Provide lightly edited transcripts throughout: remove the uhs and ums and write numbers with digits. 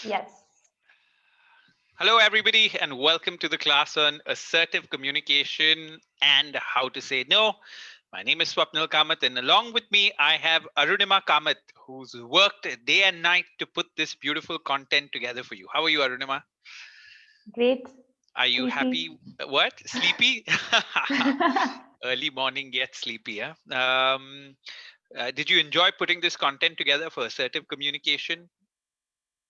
Yes. Hello, everybody, and welcome to the class on assertive communication and how to say no. My name is Swapnil Kamat, and along with me, I have Arunima Kamat, who's worked day and night to put this beautiful content together for you. How are you, Arunima? Great. Are you Sleepy. happy? What? Sleepy? Early morning gets sleepy, huh? Did you enjoy putting this content together for assertive communication?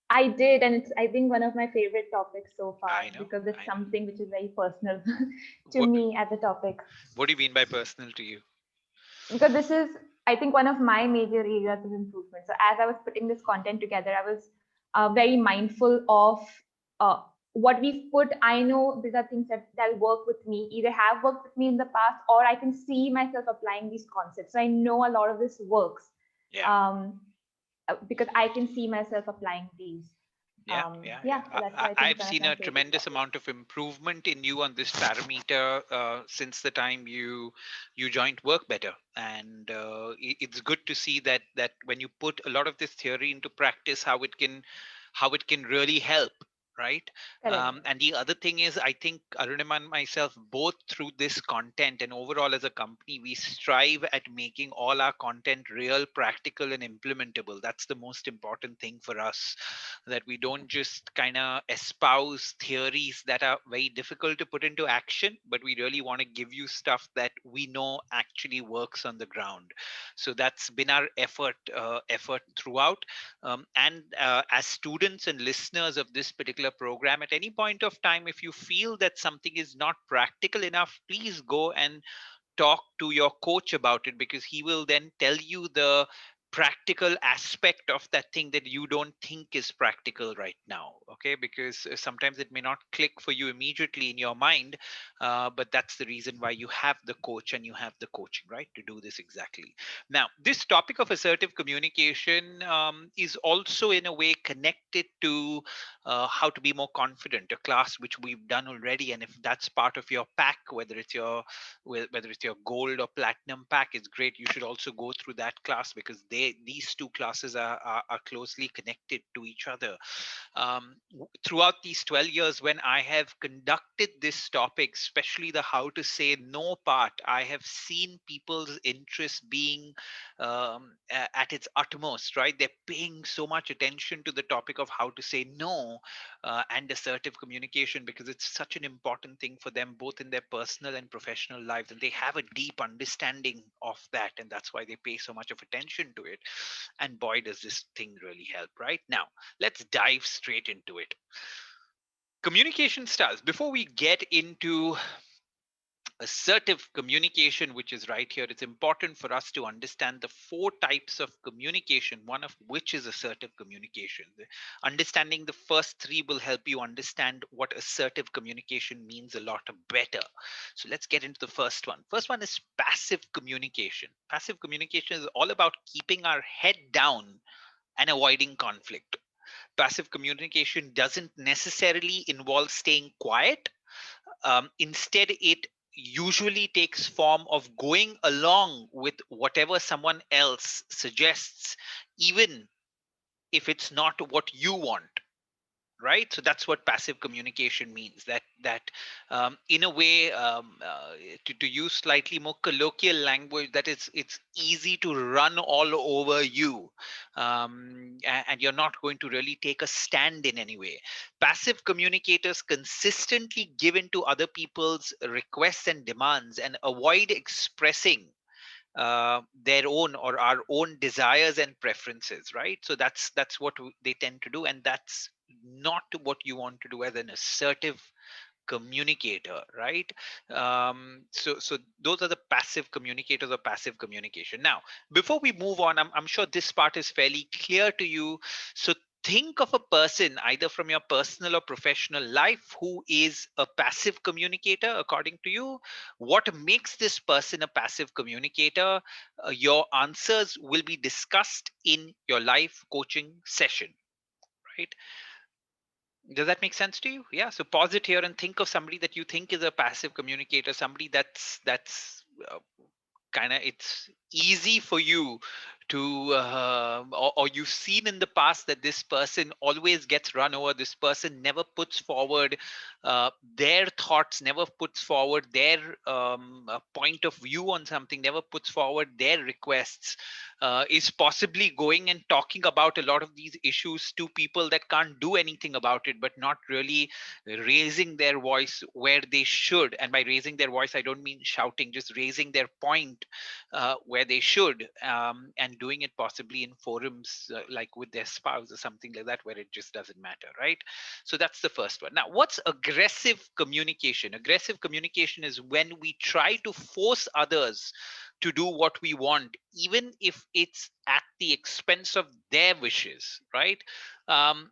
I did, and it's, I think, one of my favorite topics so I far know, because it's I know. something which is very personal to What, me as a topic. what do you mean by personal to you? Because this is, I think, one of my major areas of improvement. So, as I was putting this content together, I was very mindful of uh, what we've put. I know these are things that work with me, either have worked with me in the past, or I can see myself applying these concepts. So, I know a lot of this works. Yeah. Um, because I can see myself applying these. Yeah, yeah, Yeah, yeah. so that's why I think I've it's one of seen my a favorite tremendous topics. amount of improvement in you on this parameter since the time you joined work better, and it's good to see that when you put a lot of this theory into practice, how it can really help, right? Correct. And the other thing is, I think Arunima and myself, both through this content and overall as a company, we strive at making all our content real, practical, and implementable. That's the most important thing for us, that we don't just kind of espouse theories that are very difficult to put into action, but we really want to give you stuff that we know actually works on the ground. So that's been our effort throughout. And as students and listeners of this particular program, at any point of time, if you feel that something is not practical enough, please go and talk to your coach about it, because he will then tell you the practical aspect of that thing that you don't think is practical right now. Okay, because sometimes it may not click for you immediately in your mind, but that's the reason why you have the coach and you have the coaching, right, to do this exactly. Now, this topic of assertive communication is also in a way connected to how to be more confident, a class which we've done already. And if that's part of your pack, whether it's your gold or platinum pack, it's great. You should also go through that class, because these two classes are closely connected to each other. Throughout these 12 years, when I have conducted this topic, especially the how to say no part, I have seen people's interest being at its utmost, right? They're paying so much attention to the topic of how to say no and assertive communication, because it's such an important thing for them, both in their personal and professional lives. And they have a deep understanding of that. And that's why they pay so much of attention to it. And boy, does this thing really help, right? Now, let's dive straight into it. Communication styles. Before we get into assertive communication, which is right here, it's important for us to understand the four types of communication, one of which is assertive communication. Understanding the first three will help you understand what assertive communication means a lot better. So let's get into the first one. First one is passive communication. Passive communication is all about keeping our head down and avoiding conflict. Passive communication doesn't necessarily involve staying quiet. Instead, it usually takes form of going along with whatever someone else suggests, even if it's not what you want, right? So that's what passive communication means, that in a way, to use slightly more colloquial language, that it's easy to run all over you, and you're not going to really take a stand in any way. Passive communicators consistently give in to other people's requests and demands and avoid expressing their own or our own desires and preferences, right? So that's what they tend to do, and that's not what you want to do as an assertive communicator, right? So those are the passive communicators or passive communication. Now, before we move on, I'm sure this part is fairly clear to you. So think of a person, either from your personal or professional life, who is a passive communicator according to you. What makes this person a passive communicator? Your answers will be discussed in your live coaching session, right? Does that make sense to you? Yeah. So pause it here and think of somebody that you think is a passive communicator, somebody that's kind of, it's easy for you or you've seen in the past that this person always gets run over, this person never puts forward their thoughts, never puts forward their point of view on something, never puts forward their requests, is possibly going and talking about a lot of these issues to people that can't do anything about it, but not really raising their voice where they should. And by raising their voice, I don't mean shouting, just raising their point where they should, and doing it possibly in forums like with their spouse or something like that, where it just doesn't matter, right? So that's the first one. Now, what's aggressive communication? Aggressive communication is when we try to force others to do what we want, even if it's at the expense of their wishes, right? Um,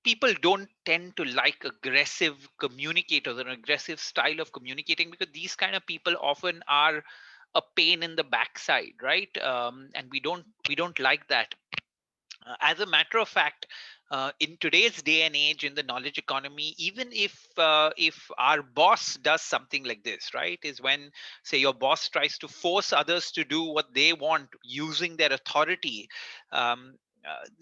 People don't tend to like aggressive communicators or aggressive style of communicating, because these kind of people often are a pain in the backside, right? And we don't like that. As a matter of fact, in today's day and age, in the knowledge economy, even if our boss does something like this, right, is when, say, your boss tries to force others to do what they want using their authority.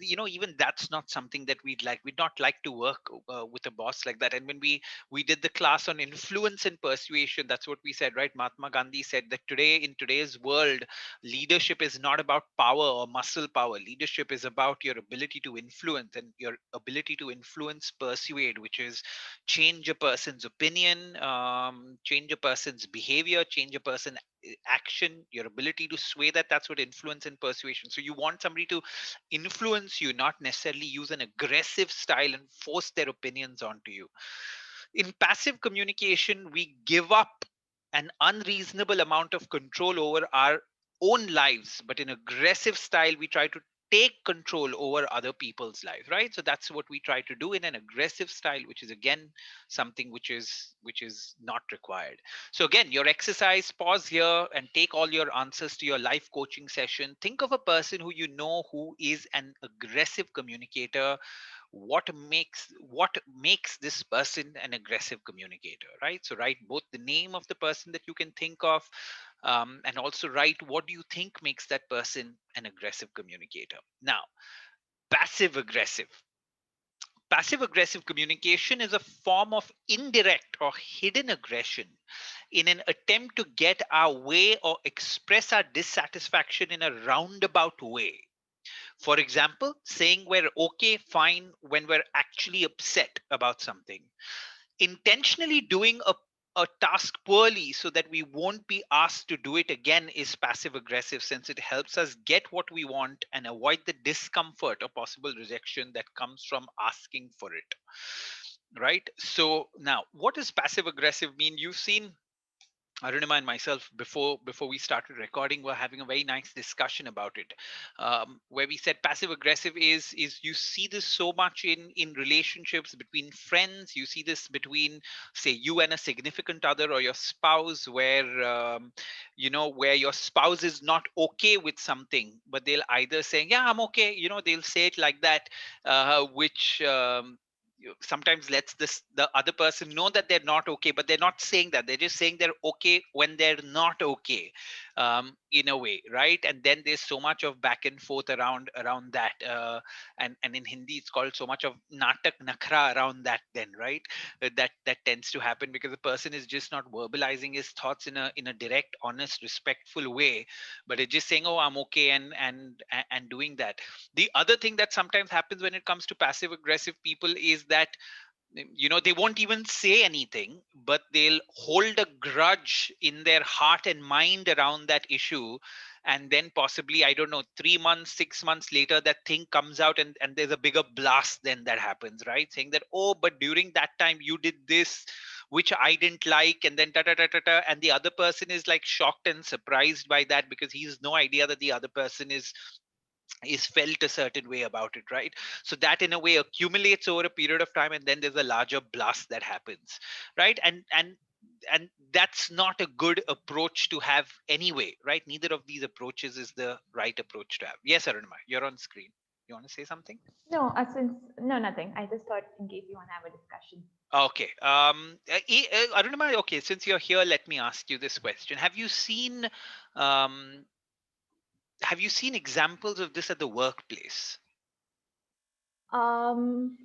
Even that's not something that we'd like. We'd not like to work with a boss like that. And when we did the class on influence and persuasion, that's what we said, right? Mahatma Gandhi said that today, in today's world, leadership is not about power or muscle power. Leadership is about your ability to influence, and your ability to influence, persuade, which is change a person's opinion, change a person's behavior, change a person action, your ability to sway that. That's what influence and persuasion. So you want somebody to influence you, not necessarily use an aggressive style and force their opinions onto you. In passive communication, we give up an unreasonable amount of control over our own lives, but in aggressive style, we try to take control over other people's lives, right? So that's what we try to do in an aggressive style, which is again something which is not required. So again, your exercise, pause here and take all your answers to your life coaching session. Think of a person who you know who is an aggressive communicator. What makes this person an aggressive communicator, right? So write both the name of the person that you can think of, and also write what do you think makes that person an aggressive communicator. Now, passive aggressive. Passive aggressive communication is a form of indirect or hidden aggression in an attempt to get our way or express our dissatisfaction in a roundabout way. For example, saying we're okay, fine when we're actually upset about something. Intentionally doing a task poorly so that we won't be asked to do it again is passive aggressive, since it helps us get what we want and avoid the discomfort or possible rejection that comes from asking for it. Right? So, now, what does passive aggressive mean? You've seen Arunima and myself, before we started recording, were having a very nice discussion about it, where we said passive aggressive is you see this so much in relationships between friends. You see this between, say, you and a significant other or your spouse, where where your spouse is not okay with something, but they'll either say, yeah, I'm okay, they'll say it like that, which sometimes lets the other person know that they're not okay, but they're not saying that, they're just saying they're okay when they're not okay, in a way, right? And then there's so much of back and forth around that, and in Hindi it's called so much of natak nakhra around that, then, right? That tends to happen because the person is just not verbalizing his thoughts in a direct, honest, respectful way, but it's just saying, oh, I'm okay, and doing that. The other thing that sometimes happens when it comes to passive aggressive people is that, they won't even say anything, but they'll hold a grudge in their heart and mind around that issue. And then possibly, I don't know, 3 months, 6 months later, that thing comes out, and there's a bigger blast then that happens, right? Saying that, oh, but during that time you did this, which I didn't like, and then ta ta ta ta ta, and the other person is like shocked and surprised by that, because he has no idea that the other person is felt a certain way about it, right? So that in a way accumulates over a period of time, and then there's a larger blast that happens, right? And that's not a good approach to have anyway, right? Neither of these approaches is the right approach to have. Yes, Arunima, you're on screen. You want to say something? No, since no, nothing. I just thought in case you want to have a discussion. Okay. Arunima, okay, since you're here, let me ask you this question. Have you seen um have you seen examples of this at the workplace? Um,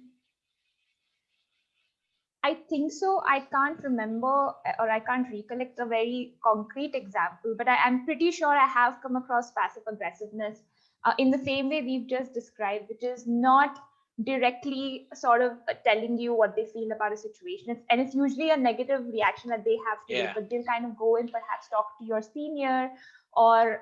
I think so. I can't remember or I can't recollect a very concrete example, but I'm pretty sure I have come across passive aggressiveness in the same way we've just described, which is not directly sort of telling you what they feel about a situation. And it's usually a negative reaction that they have to it, Yeah. but they'll kind of go and perhaps talk to your senior or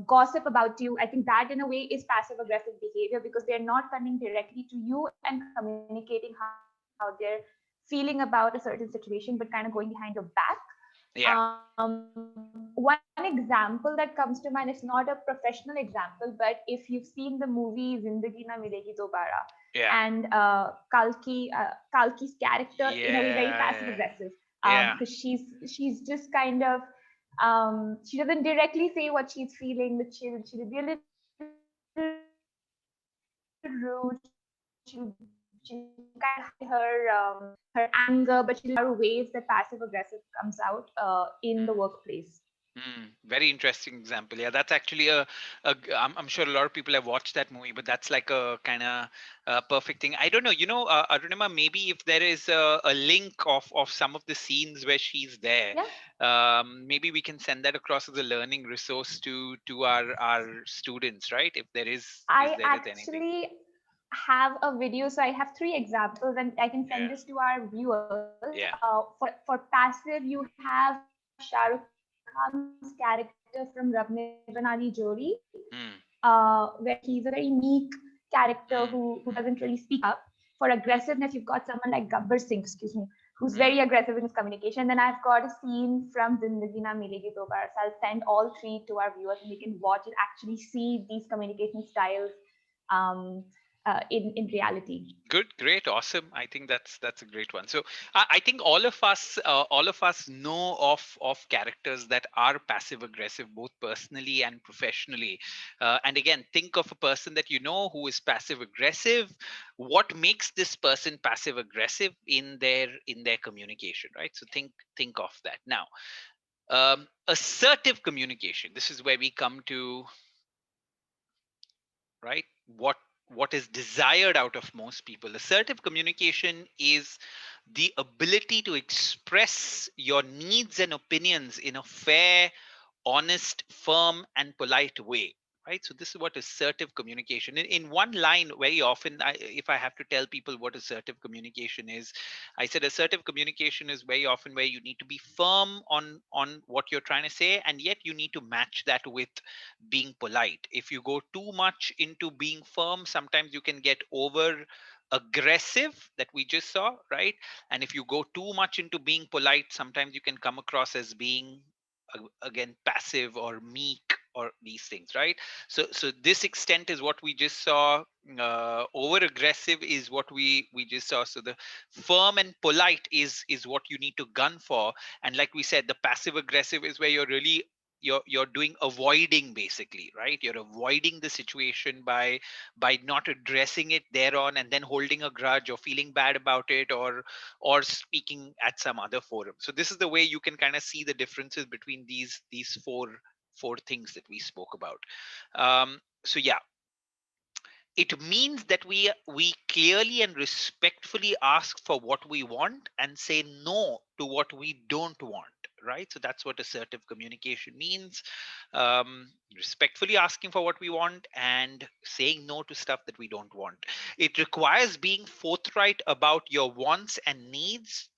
gossip about you. I think that in a way is passive aggressive behavior because they're not coming directly to you and communicating how they're feeling about a certain situation, but kind of going behind your back. Yeah. One example that comes to mind, it's not a professional example, but if you've seen the movie Zindagi Na Milegi Dobara, and Yeah. Kalki's character in a way very passive aggressive, Yeah. because Yeah. she's just kind of she doesn't directly say what she's feeling, but she'll be a little rude. She'll kind of hide her anger, but she'll do it in ways that passive aggressive comes out in the workplace. Very interesting example. Yeah, that's actually I'm sure a lot of people have watched that movie, but that's like a kind of perfect thing. I don't know, Arunima, maybe if there is a link of some of the scenes where she's there, Yeah, maybe we can send that across as a learning resource to our students, right? If I there is anything. actually have a video. So I have three examples, and I can send Yeah. this to our viewers. Yeah. For passive, you have Shah Rukh Khan's character from Rab Ne Banali Jodi, where he's a very meek character who doesn't really Mm, speak up. For aggressiveness, you've got someone like Gabbar Singh, who's very aggressive in mm, his communication. Then I've got a scene from Zindagi Na Milegi Dobara. So I'll send all three to our viewers, and they can watch and actually see these communication styles um, in reality. Good, great, awesome. I think that's a great one. So I think all of us know of characters that are passive aggressive, both personally and professionally. And again, think of a person that you know who is passive aggressive. What makes this person passive aggressive in their communication, right? So think of that now. Assertive communication. This is where we come to, right, what is desired out of most people. Assertive communication is the ability to express your needs and opinions in a fair, honest, firm, and polite way. Right. So this is what assertive communication. In one line, very often, if I have to tell people what assertive communication is, I said assertive communication is very often where you need to be firm on what you're trying to say, and yet you need to match that with being polite. If you go too much into being firm, sometimes you can get over aggressive, that we just saw, right? And if you go too much into being polite, sometimes you can come across as being again passive or meek or these things, right? So this extent is what we just saw. Over aggressive is what we just saw. So the firm and polite is what you need to gun for. And like we said, the passive aggressive is where you're doing avoiding, basically, right? You're avoiding the situation by not addressing it thereon, and then holding a grudge or feeling bad about it, or speaking at some other forum. So this is the way you can kind of see the differences between these four things that we spoke about. So yeah, it means that we clearly and respectfully ask for what we want and say no to what we don't want, right? So that's what assertive communication means. Respectfully asking for what we want and saying no to stuff that we don't want. It requires being forthright about your wants and needs,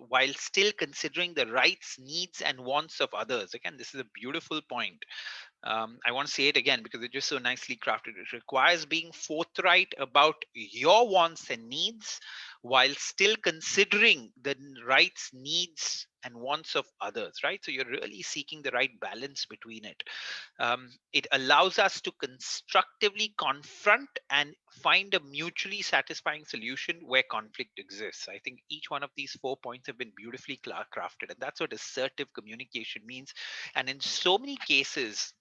while still considering the rights, needs, and wants of others. Again, this is a beautiful point. I want to say it again because it's just so nicely crafted. It requires being forthright about your wants and needs while still considering the rights, needs, and wants of others, right? So you're really seeking the right balance between it. It allows us to constructively confront and find a mutually satisfying solution where conflict exists. I think each one of these 4 points have been beautifully crafted, and that's what assertive communication means. And in so many cases,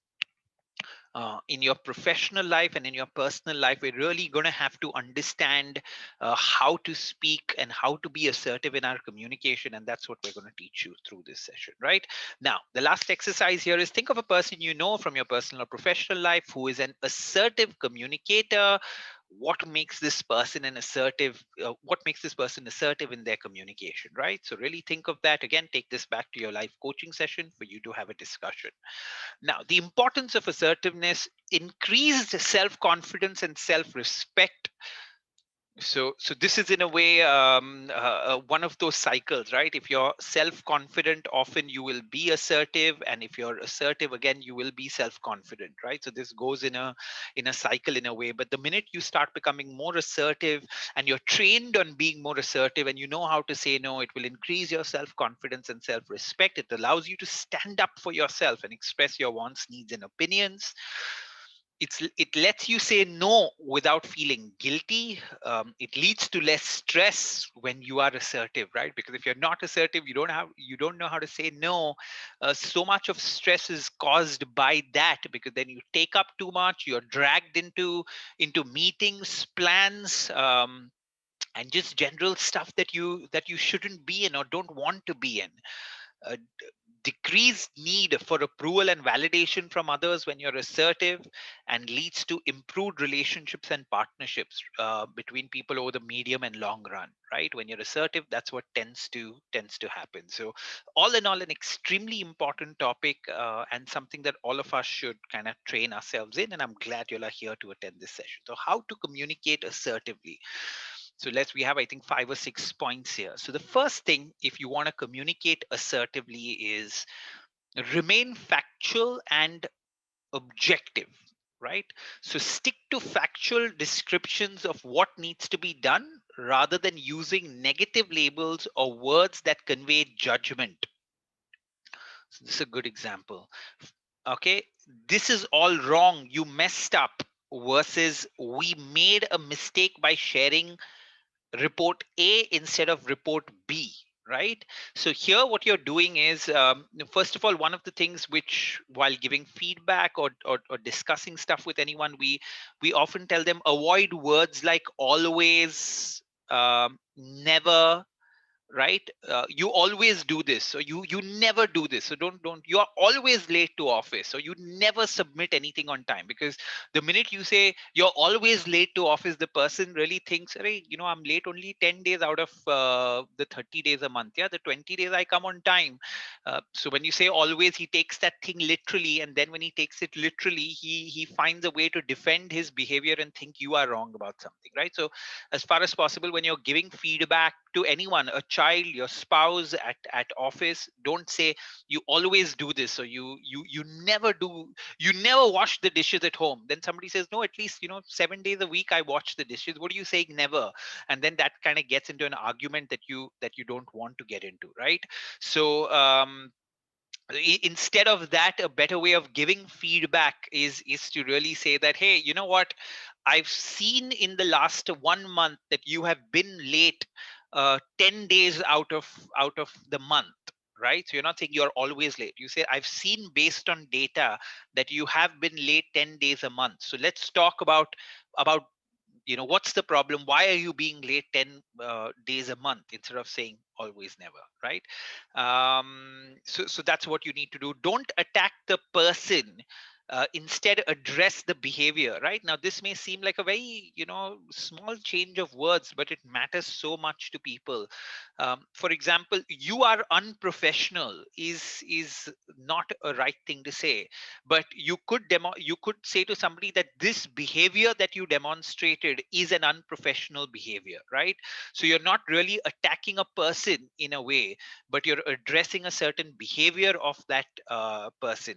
in your professional life and in your personal life, we're really going to have to understand how to speak and how to be assertive in our communication. And that's what we're going to teach you through this session, right? Now, the last exercise here is think of a person you know from your personal or professional life who is an assertive communicator. What makes this person assertive in their communication, right? So really think of that. Again, take this back to your life coaching session for you to have a discussion. Now, the importance of assertiveness: increased self-confidence and self-respect. So this is in a way one of those cycles, right? If you're self-confident, often you will be assertive, and if you're assertive, again you will be self-confident, right? So this goes in a cycle in a way. But the minute you start becoming more assertive and you're trained on being more assertive and you know how to say no, it will increase your self-confidence and self-respect. It allows you to stand up for yourself and express your wants, needs, and opinions. It lets you say no without feeling guilty. It leads to less stress when you are assertive, right? Because if you're not assertive, you don't know how to say no. So much of stress is caused by that, because then you take up too much, you're dragged into meetings, plans, and just general stuff that you shouldn't be in or don't want to be in. uh, Decreased need for approval and validation from others when you're assertive, and leads to improved relationships and partnerships between people over the medium and long run, right? When you're assertive, that's what tends to happen. So all in all, an extremely important topic, and something that all of us should kind of train ourselves in, and I'm glad you're here to attend this session. So how to communicate assertively. So we have, I think, 5 or 6 points here. So the first thing, if you want to communicate assertively, is remain factual and objective, right? So stick to factual descriptions of what needs to be done rather than using negative labels or words that convey judgment. So this is a good example. Okay, this is all wrong. You messed up. Versus, we made a mistake by sharing report A instead of report B, right? So here what you're doing is, first of all, one of the things which, while giving feedback or discussing stuff with anyone, we often tell them, avoid words like always, never, right? You always do this, so you never do this, so don't you are always late to office, so you never submit anything on time. Because the minute you say you're always late to office, the person really thinks, hey, I'm late only 10 days out of the 30 days a month. Yeah, the 20 days I come on time. So when you say always, he takes that thing literally, and then when he takes it literally, he finds a way to defend his behavior and think you are wrong about something, right? So as far as possible, when you're giving feedback to anyone, a child, your spouse, at office, don't say you always do this, or you never do, you never wash the dishes at home. Then somebody says, no, at least 7 days a week I wash the dishes. What are you saying, never? And then that kind of gets into an argument that you don't want to get into, right? So instead of that, a better way of giving feedback is to really say that, hey, you know what, I've seen in the last 1 month that you have been late 10 days out of the month, right? So you're not saying you're always late. You say, I've seen based on data that you have been late 10 days a month. So let's talk about what's the problem, why are you being late 10 days a month, instead of saying always, never, right? So that's what you need to do. Don't attack the person, instead address the behavior. Right now, this may seem like a very small change of words, but it matters so much to people. For example, you are unprofessional is not a right thing to say, but you could say to somebody that this behavior that you demonstrated is an unprofessional behavior, right? So you're not really attacking a person in a way, but you're addressing a certain behavior of that person.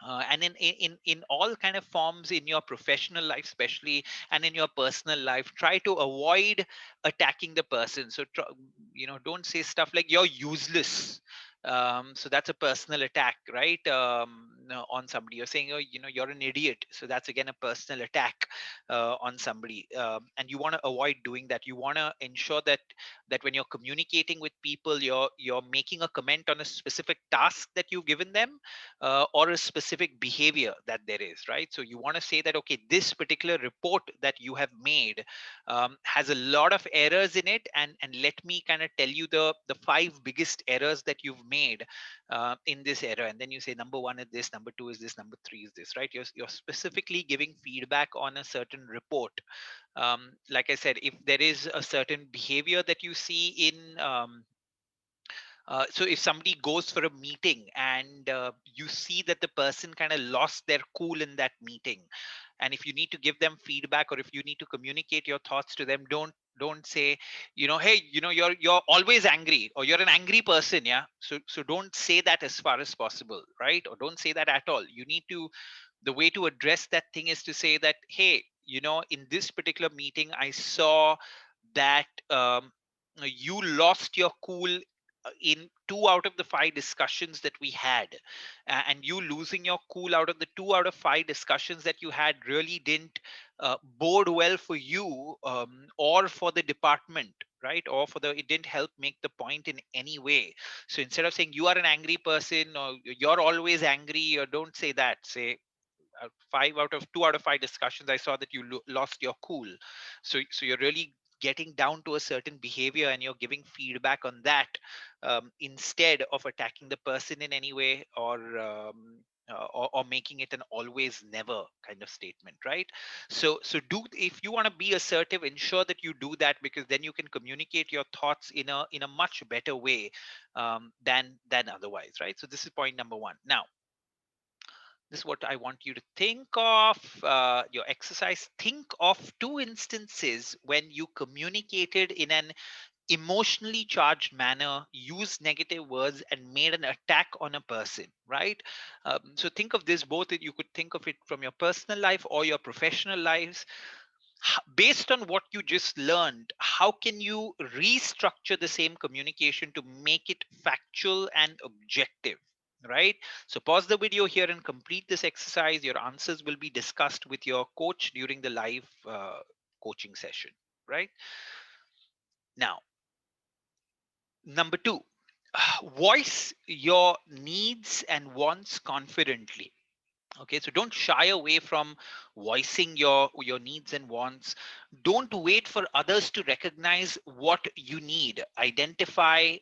And in all kind of forms, in your professional life especially, and in your personal life, try to avoid attacking the person. So don't say stuff like you're useless. So that's a personal attack, right? no, on somebody. You're saying, oh, you're an idiot. So that's again a personal attack on somebody, and you want to avoid doing that. You want to ensure that when you're communicating with people, you're making a comment on a specific task that you've given them, or a specific behavior that there is, right? So you want to say that, okay, this particular report that you have made has a lot of errors in it, and let me kind of tell you the five biggest errors that you've made in this error. And then you say number one is this, number two is this, number three is this, right? You're specifically giving feedback on a certain report. Like I said, if there is a certain behavior that you see in so if somebody goes for a meeting and you see that the person kind of lost their cool in that meeting, and if you need to give them feedback, or if you need to communicate your thoughts to them, don't say, hey, you're always angry, or you're an angry person. Yeah, so don't say that as far as possible, right? Or don't say that at all. You need to, the way to address that thing is to say that, hey, in this particular meeting I saw that you lost your cool in two out of the five discussions that we had. And you losing your cool out of the two out of five discussions that you had really didn't bode well for you, or for the department, right? Or for the, it didn't help make the point in any way. So instead of saying you are an angry person, or you're always angry, or don't say that, say, five out of two out of five discussions I saw that you lost your cool. So you're really getting down to a certain behavior, and you're giving feedback on that, instead of attacking the person in any way, or making it an always never kind of statement, right? So do, if you want to be assertive, ensure that you do that, because then you can communicate your thoughts in a much better way, than otherwise, right? So this is point number one. Now, this is what I want you to think of, your exercise. Think of two instances when you communicated in an emotionally charged manner, used negative words, and made an attack on a person, right? So think of this, both you could think of it from your personal life or your professional lives. Based on what you just learned, how can you restructure the same communication to make it factual and objective, right? So pause the video here and complete this exercise. Your answers will be discussed with your coach during the live coaching session, right? Now, number two, voice your needs and wants confidently. Okay, so don't shy away from voicing your needs and wants. Don't wait for others to recognize what you need. Identify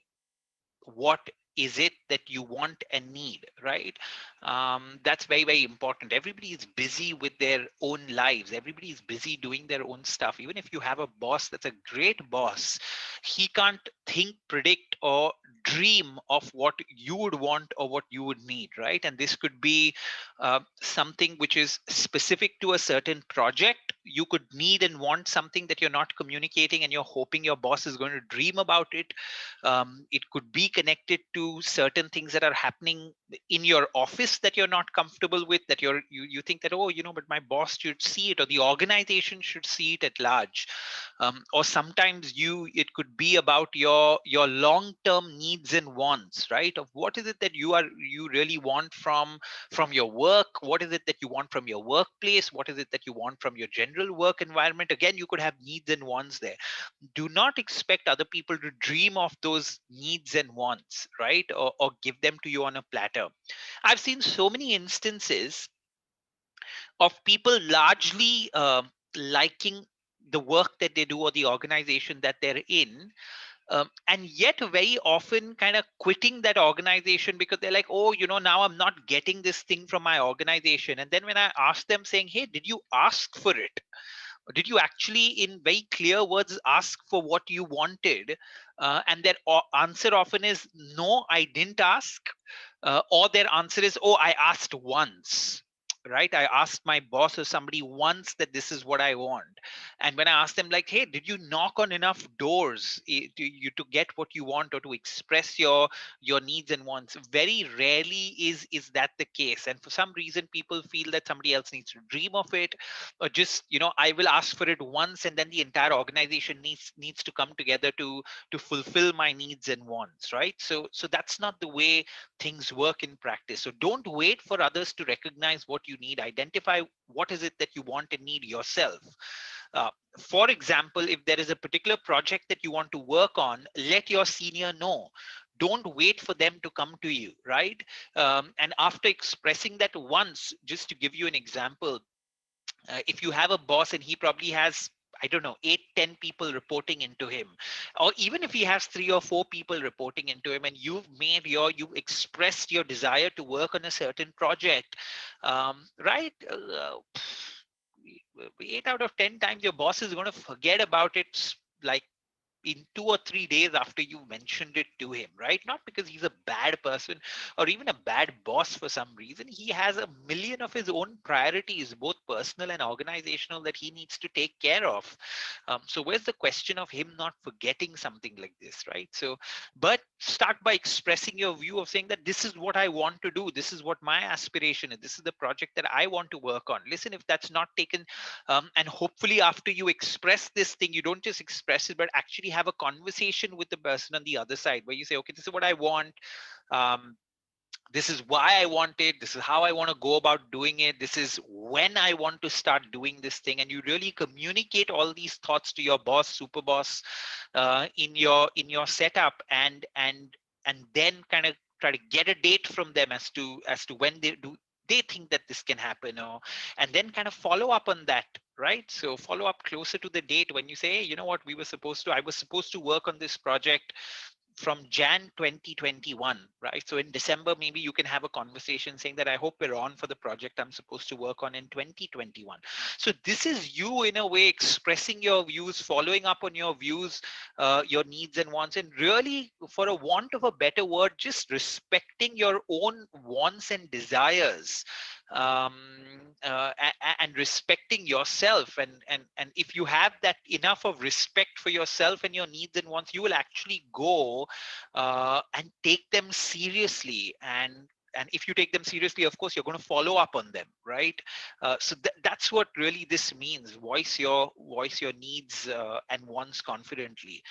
what is it that you want and need, right? That's very, very important. Everybody is busy with their own lives. Everybody is busy doing their own stuff. Even if you have a boss that's a great boss, he can't think, predict, or dream of what you would want or what you would need, right? And this could be something which is specific to a certain project. You could need and want something that you're not communicating, and you're hoping your boss is going to dream about it. It could be connected to certain things that are happening in your office that you're not comfortable with, that you think that, oh, but my boss should see it, or the organization should see it at large. Or sometimes it could be about your long term needs and wants, right? Of what is it that you really want from your work. What is it that you want from your workplace? What is it that you want from your general work environment? Again, you could have needs and wants there. Do not expect other people to dream of those needs and wants, right? Or give them to you on a platter. I've seen so many instances of people largely liking the work that they do or the organization that they're in, and yet very often kind of quitting that organization because they're like, oh, now I'm not getting this thing from my organization. And then when I ask them, saying, hey, did you ask for it? Did you actually in very clear words ask for what you wanted? And their answer often is, no, I didn't ask. Or their answer is, oh, I asked once. right? I asked my boss or somebody once that this is what I want. And when I asked them, like, hey, did you knock on enough doors to get what you want, or to express your needs and wants? Very rarely is that the case. And for some reason, people feel that somebody else needs to dream of it, or just, I will ask for it once and then the entire organization needs to come together to fulfill my needs and wants, right? So that's not the way things work in practice. So don't wait for others to recognize what you need. Identify what is it that you want and need yourself. Uh, for example, if there is a particular project that you want to work on, let your senior know. Don't wait for them to come to you, right? And after expressing that once, just to give you an example, if you have a boss and he probably has, I don't know, 8, 10 people reporting into him, or even if he has 3 or 4 people reporting into him, and you've expressed your desire to work on a certain project, right? 8 out of 10 times your boss is going to forget about it, like in 2 or 3 days after you mentioned it to him, right? Not because he's a bad person or even a bad boss for some reason. He has a million of his own priorities, both personal and organizational, that he needs to take care of. So where's the question of him not forgetting something like this, right? So, but start by expressing your view of saying that this is what I want to do. This is what my aspiration is. This is the project that I want to work on. Listen, if that's not taken, and hopefully after you express this thing, you don't just express it, but actually have a conversation with the person on the other side where you say, okay, this is what I want. um, this is why I want it. This is how I want to go about doing it. This is when I want to start doing this thing. And you really communicate all these thoughts to your boss, super boss, in your setup, and then kind of try to get a date from them as to when they think that this can happen, or and then kind of follow up on that, right? So follow up closer to the date when you say, hey, you know what, I was supposed to work on this project from Jan 2021, right? So in December, maybe you can have a conversation saying that I hope we're on for the project I'm supposed to work on in 2021. So this is you in a way expressing your views, following up on your views, your needs and wants, and really, for a want of a better word, just respecting your own wants and desires, um, and respecting yourself. And if you have that enough of respect for yourself and your needs and wants, you will actually go and take them seriously. And if you take them seriously, of course, you're going to follow up on them, right? That's what really this means. Voice your needs and wants confidently.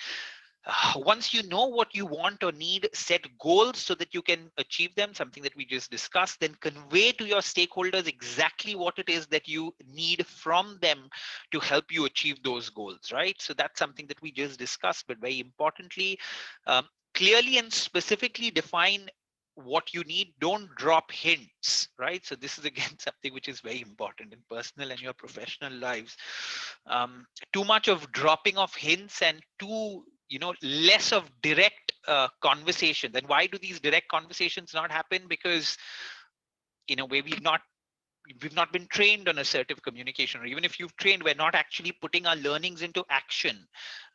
Once you know what you want or need, set goals so that you can achieve them, something that we just discussed. Then convey to your stakeholders exactly what it is that you need from them to help you achieve those goals, right? So that's something that we just discussed, but very importantly, um, clearly and specifically define what you need. Don't drop hints, right? So this is again something which is very important in personal and your professional lives. Too much of dropping of hints and too, less of direct conversation. Then why do these direct conversations not happen? Because where we've not been trained on assertive communication, or even if you've trained, we're not actually putting our learnings into action.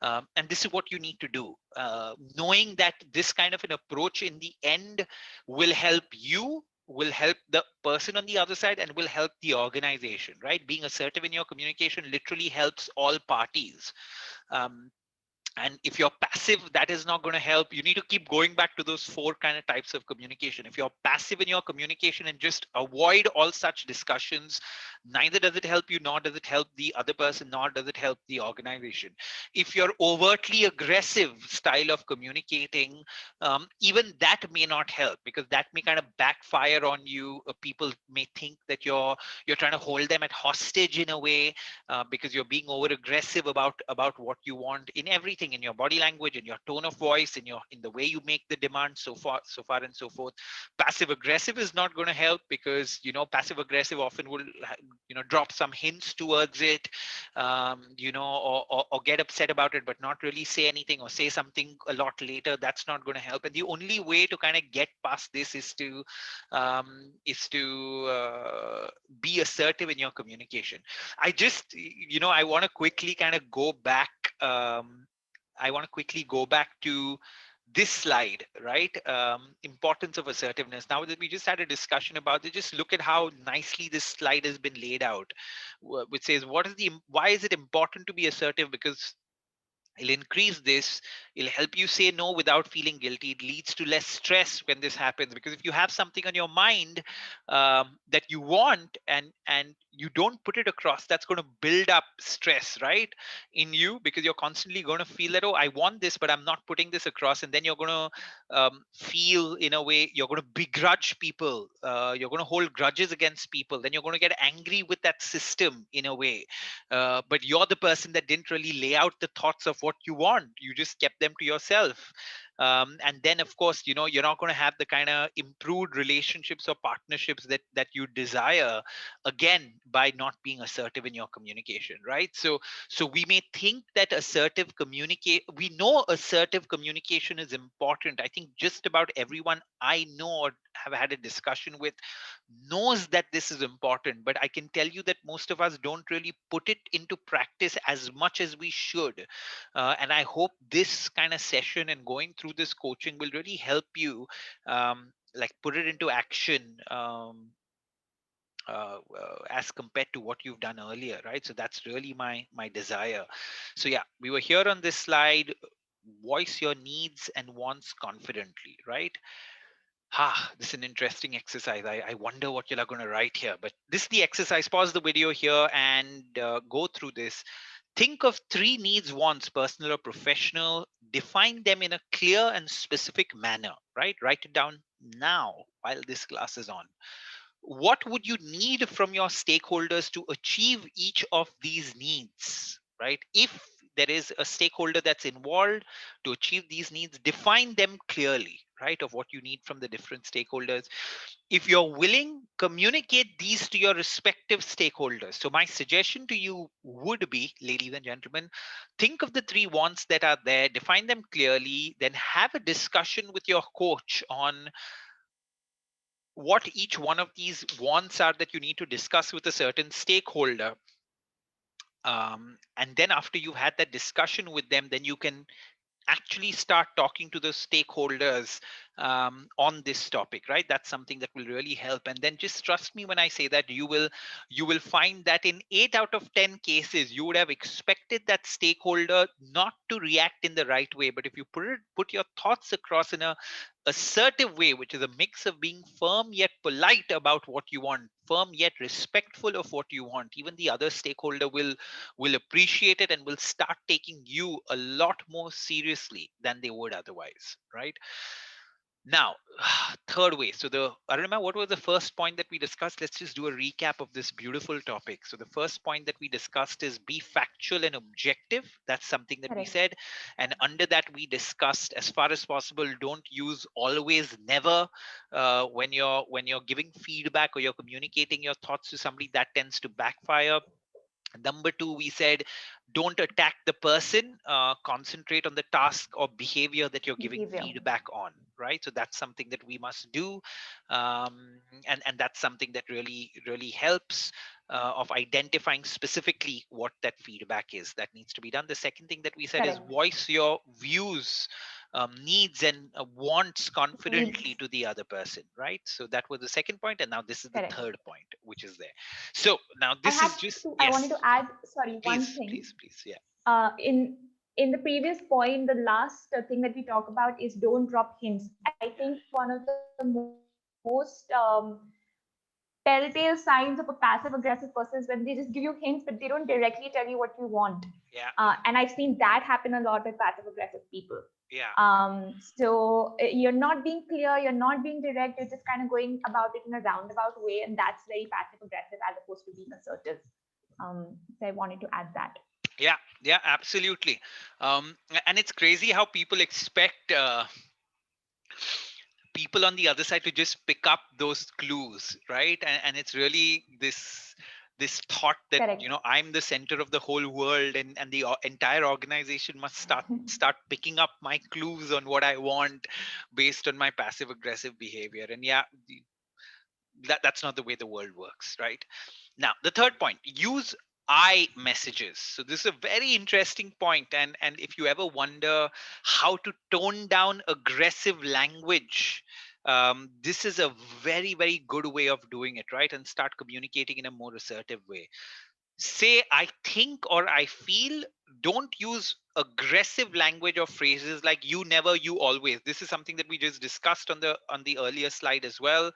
And this is what you need to do, knowing that this kind of an approach in the end will help you, will help the person on the other side, and will help the organization, right? Being assertive in your communication literally helps all parties. um, and if you're passive, that is not going to help. You need to keep going back to those 4 kind of types of communication. If you're passive in your communication and just avoid all such discussions, neither does it help you, nor does it help the other person, nor does it help the organization. If you're overtly aggressive style of communicating, even that may not help, because that may kind of backfire on you. People may think that you're trying to hold them at hostage in a way, because you're being over aggressive about what you want in everything, in your body language, in your tone of voice, in the way you make the demand, so far and so forth. Passive aggressive is not going to help, because passive aggressive often will drop some hints towards it, or get upset about it but not really say anything, or say something a lot later. That's not going to help. And the only way to kind of get past this is to be assertive in your communication. I want to quickly kind of go back. I want to quickly go back to this slide, right? Importance of assertiveness. Now that we just had a discussion about it, just look at how nicely this slide has been laid out, which says why is it important to be assertive? Because it'll increase this, it'll help you say no without feeling guilty. It leads to less stress when this happens, because if you have something on your mind that you want, and you don't put it across, that's going to build up stress, right, in you, because you're constantly going to feel that, oh, I want this but I'm not putting this across, and then you're going to feel, in a way, you're going to begrudge people, you're going to hold grudges against people, then you're going to get angry with that system in a way, but you're the person that didn't really lay out the thoughts of what you want. You just kept them to yourself. And then, of course, you're not going to have the kind of improved relationships or partnerships that you desire, again, by not being assertive in your communication, right? So we may think that we know assertive communication is important. I think just about everyone I know or have had a discussion with knows that this is important, but I can tell you that most of us don't really put it into practice as much as we should. And I hope this kind of session and going through this coaching will really help you, like, put it into action, as compared to what you've done earlier, right? So that's really my desire. So yeah, we were here on this slide. Voice your needs and wants confidently, right? This is an interesting exercise. I wonder what you are going to write here. But this is the exercise. Pause the video here and go through this. Think of three needs, wants, personal or professional. Define them in a clear and specific manner, right? Write it down now while this class is on. What would you need from your stakeholders to achieve each of these needs, right? If there is a stakeholder that's involved to achieve these needs, define them clearly, right, of what you need from the different stakeholders. If you're willing, communicate these to your respective stakeholders. So my suggestion to you would be, ladies and gentlemen, think of the three wants that are there, define them clearly, then have a discussion with your coach on what each one of these wants are that you need to discuss with a certain stakeholder. And then after you've had that discussion with them, then you can actually start talking to the stakeholders on this topic, right? That's something that will really help. And then just trust me when I say that you will find that in 8 out of 10 cases you would have expected that stakeholder not to react in the right way, but if you put your thoughts across in a assertive way, which is a mix of being firm yet polite about what you want, firm yet respectful of what you want, even the other stakeholder will appreciate it and will start taking you a lot more seriously than they would otherwise, right? Now, third way. So I remember what was the first point that we discussed. Let's just do a recap of this beautiful topic. So the first point that we discussed is be factual and objective. That's something that we Correct. said. And under that, we discussed, as far as possible, don't use always, never when you're giving feedback or you're communicating your thoughts to somebody. That tends to backfire. Number two, we said don't attack the person, concentrate on the task or behavior that you're giving Behavior. feedback on, right? So that's something that we must do. And that's something that really helps, of identifying specifically what that feedback is that needs to be done. The second thing that we said is Correct. voice your views, needs and wants confidently Needs. to the other person, right? So that was the second point, and now this is the Correct. third point, which is there. So now I this had is just, to. I wanted to yes, add. Sorry, one please, thing. please, please. Yeah. In the previous point, the last thing that we talk about is don't drop hints. I think one of the most telltale signs of a passive aggressive person is when they just give you hints, but they don't directly tell you what you want. Yeah. And I've seen that happen a lot with passive aggressive people. Yeah. So you're not being clear, you're not being direct, you're just kind of going about it in a roundabout way, and that's very passive aggressive as opposed to being assertive. So I wanted to add that. Yeah. Yeah. Absolutely. And it's crazy how people expect people on the other side to just pick up those clues, right? And it's really this thought that, Correct. I'm the center of the whole world, and the entire organization must start picking up my clues on what I want based on my passive aggressive behavior. And yeah, that's not the way the world works, right? Now, the third point, use I messages. So this is a very interesting point, and if you ever wonder how to tone down aggressive language, this is a very good way of doing it, right? And start communicating in a more assertive way. Say I think or I feel. Don't use aggressive language or phrases like you never, you always. This is something that we just discussed on the earlier slide as well.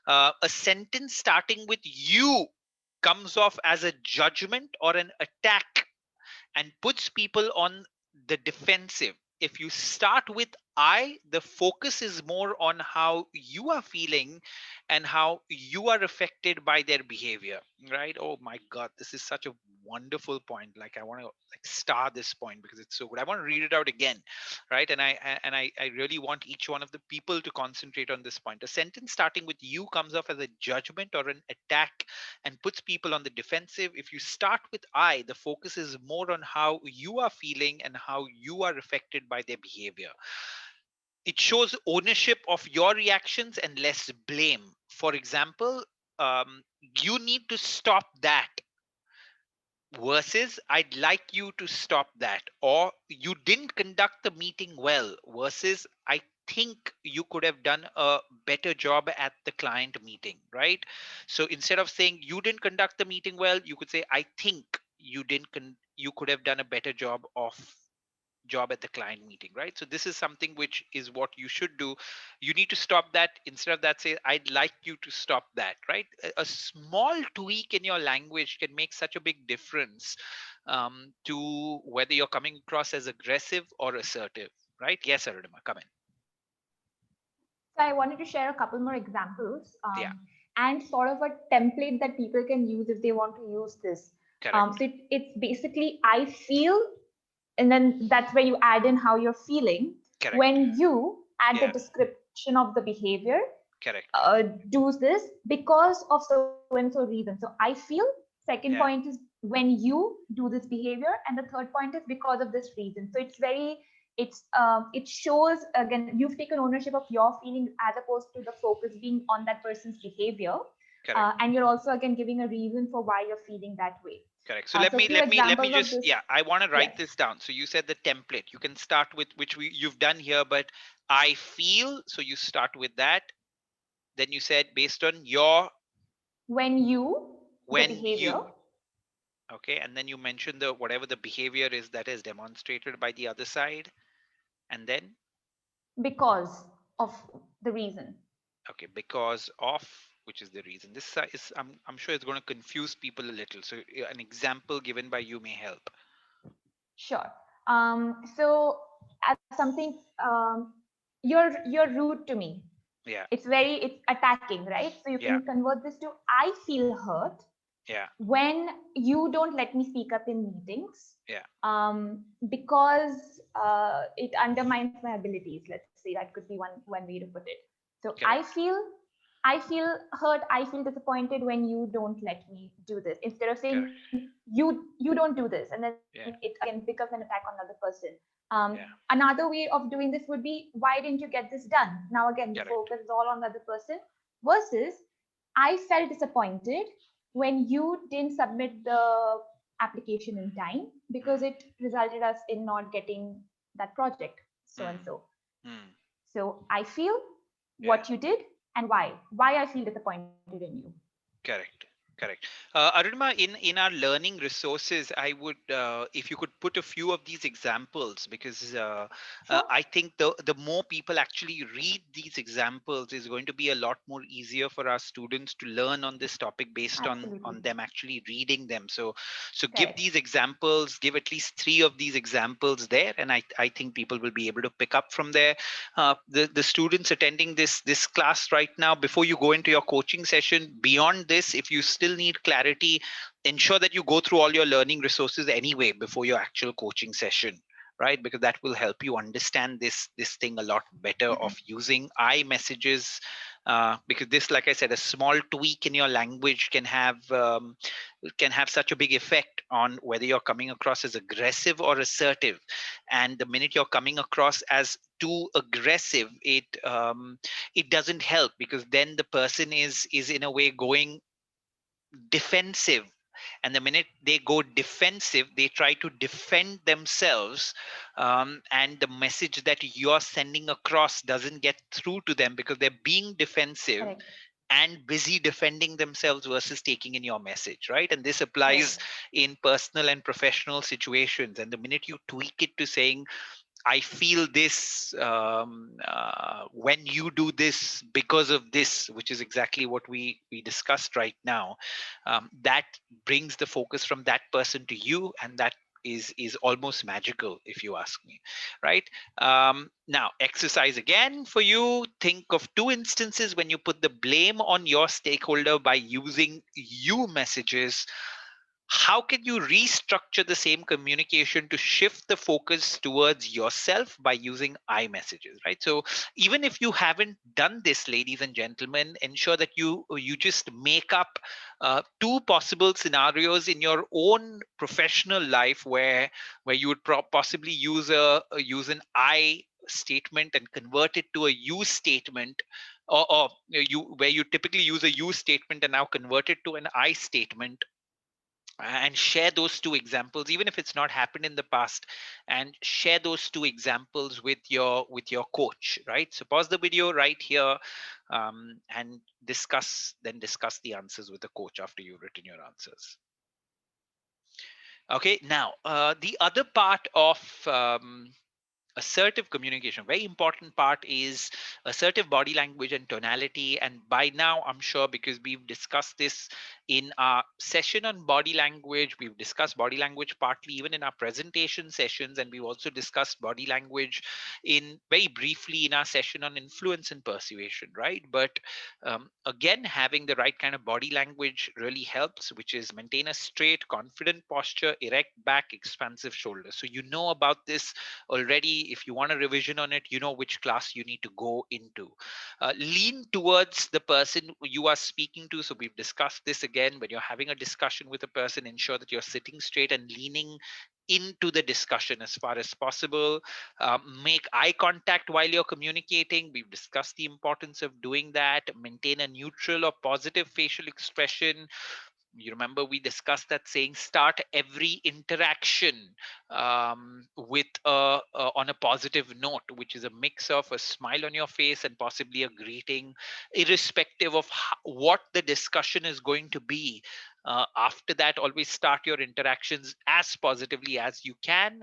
A sentence starting with you comes off as a judgment or an attack and puts people on the defensive. If you start with I, the focus is more on how you are feeling and how you are affected by their behavior, right? Oh my God, this is such a wonderful point. Like I want to like star this point because it's so good. I want to read it out again, right? And I really want each one of the people to concentrate on this point. A sentence starting with you comes off as a judgment or an attack and puts people on the defensive. If you start with I, the focus is more on how you are feeling and how you are affected by their behavior. It shows ownership of your reactions and less blame. For example, you need to stop that versus I'd like you to stop that, or you didn't conduct the meeting well versus I think you could have done a better job at the client meeting, right? So instead of saying you didn't conduct the meeting well, you could say I think you could have done a better job at the client meeting, right? So this is something which is what you should do. You need to stop that. Instead of that, say I'd like you to stop that, right? A small tweak in your language can make such a big difference, to whether you're coming across as aggressive or assertive, right? Yes, Arunima, come in. So I wanted to share a couple more examples, Yeah, and sort of a template that people can use if they want to use this. correct, It's basically I feel, and then that's where you add in how you're feeling. correct. When you add the Yeah, description of the behavior, correct. do this because of so and so reason. So I feel. Second point Yeah, is when you do this behavior, and the third point is because of this reason. So it shows again you've taken ownership of your feelings as opposed to the focus being on that person's behavior, correct. and you're also again giving a reason for why you're feeling that way. Correct. So So a few let me examples of just, this. yeah, I want to Yes. write this down. So you said the template. You can start with which you've done here, but I feel. So you start with that. Then you said based on your When you, the when behavior, you. Okay, and then you mentioned the whatever the behavior is that is demonstrated by the other side, and then because of the reason. okay, because of, which is the reason. This is I'm sure it's going to confuse people a little. So an example given by you may help. Sure. So as something, you're rude to me. Yeah, It's attacking, right? So you yeah, can convert this to I feel hurt yeah, when you don't let me speak up in meetings, yeah. because it undermines my abilities. Let's say that could be one way to put it. So Correct, I feel hurt, I feel disappointed when you don't let me do this, instead of saying correct. you don't do this, and then it Yeah, again becomes an attack on another person. yeah, Another way of doing this would be, why didn't you get this done? Now again, the correct. focus is all on the other person, versus I felt disappointed when you didn't submit the application in time because Mm, it resulted us in not getting that project, so and mm, so. mm. So I feel Yeah. what you did and why I feel disappointed in you. Correct. Correct. Arunima, in our learning resources, I would, if you could put a few of these examples, because Sure. I think the more people actually read these examples, is going to be a lot more easier for our students to learn on this topic based Absolutely. on them actually reading them. So give Correct. these examples, give at least three of these examples there, and I think people will be able to pick up from there. The students attending this class right now, before you go into your coaching session, beyond this, if you still need clarity, ensure that you go through all your learning resources anyway before your actual coaching session, right? Because that will help you understand this thing a lot better of using I messages, because this, like I said, a small tweak in your language can have such a big effect on whether you're coming across as aggressive or assertive. And the minute you're coming across as too aggressive, it doesn't help, because then the person is in a way going defensive, And the minute they go defensive, they try to defend themselves, and the message that you're sending across doesn't get through to them because they're being defensive Correct. and busy defending themselves versus taking in your message, right? And this Correct. applies in personal and professional situations. And the minute you tweak it to saying, I feel this when you do this because of this, which is exactly what we discussed right now. That brings the focus from that person to you, and that is almost magical, if you ask me, right? Now, exercise again for you. Think of two instances when you put the blame on your stakeholder by using you messages. How can you restructure the same communication to shift the focus towards yourself by using I messages, right? So even if you haven't done this, ladies and gentlemen, ensure that you just make up two possible scenarios in your own professional life where you would possibly use an I statement and convert it to a you statement, or you where you typically use a you statement and now convert it to an I statement, and share those two examples, even if it's not happened in the past, and share those two examples with your coach, right? So pause the video right here, and discuss the answers with the coach after you've written your answers. Okay, now the other part of assertive communication, very important part, is assertive body language and tonality. And by now I'm sure, because we've discussed this in our session on body language, we've discussed body language partly even in our presentation sessions, and we've also discussed body language in very briefly in our session on influence and persuasion, right? But again, having the right kind of body language really helps, which is maintain a straight confident posture, erect back, expansive shoulders. So you know about this already. If you want a revision on it, you know which class you need to go into. Lean towards the person you are speaking to. So we've discussed this again. When you're having a discussion with a person, ensure that you're sitting straight and leaning into the discussion as far as possible. Make eye contact while you're communicating. We've discussed the importance of doing that. Maintain a neutral or positive facial expression. You remember we discussed that saying, start every interaction with on a positive note, which is a mix of a smile on your face and possibly a greeting, irrespective of what the discussion is going to be. After that, always start your interactions as positively as you can,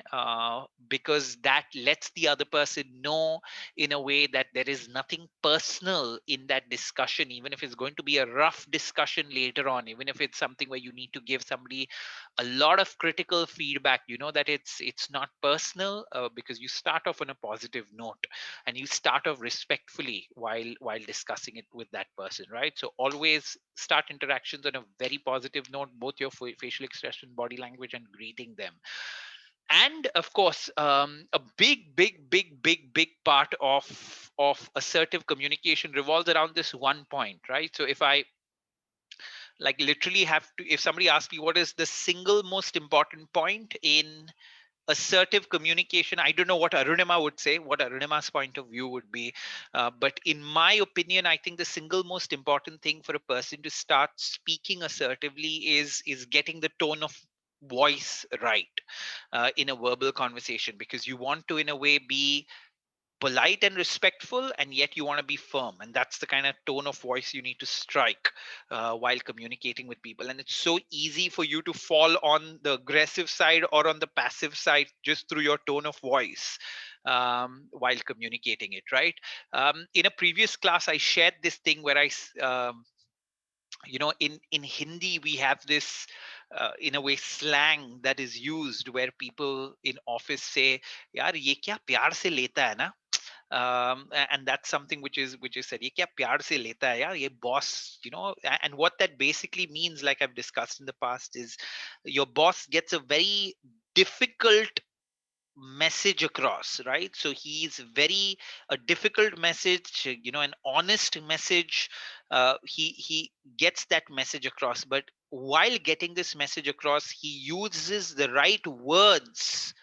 because that lets the other person know in a way that there is nothing personal in that discussion, even if it's going to be a rough discussion later on, even if it's something where you need to give somebody a lot of critical feedback. You know that it's not personal, because you start off on a positive note and you start off respectfully while discussing it with that person, right? So always start interactions on a very positive note, both your facial expression, body language, and greeting them. And of course, a big part of assertive communication revolves around this one point, right? So if I like literally have to, if somebody asks me what is the single most important point in assertive communication, I don't know what Arunima would say, what Arunima's point of view would be. But in my opinion, I think the single most important thing for a person to start speaking assertively is getting the tone of voice right in a verbal conversation, because you want to in a way be polite and respectful, and yet you want to be firm, and that's the kind of tone of voice you need to strike while communicating with people. And it's so easy for you to fall on the aggressive side or on the passive side just through your tone of voice while communicating it, right? In a previous class, I shared this thing where in Hindi we have this in a way slang that is used where people in office say, yaar ye kya pyar se leta hai na. And that's something which is said, ye kya pyar se leta hai yaar, ye boss, and what that basically means, like I've discussed in the past, is your boss gets a very difficult message across, right? So he's very a difficult message, an honest message. He gets that message across, but while getting this message across, he uses the right words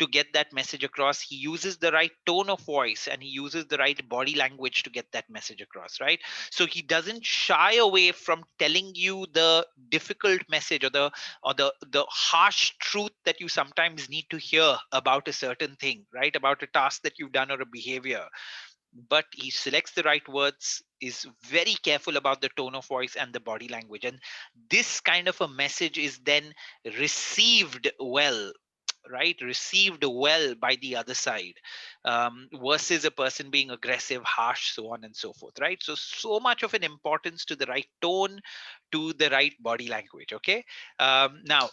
to get that message across. He uses the right tone of voice and he uses the right body language to get that message across, right? So he doesn't shy away from telling you the difficult message, or the harsh truth that you sometimes need to hear about a certain thing, right? About a task that you've done or a behavior. But he selects the right words, is very careful about the tone of voice and the body language, and this kind of a message is then received well, right? Received well by the other side, versus a person being aggressive, harsh, so on and so forth, right? So much of an importance to the right tone, to the right body language. Okay. Now,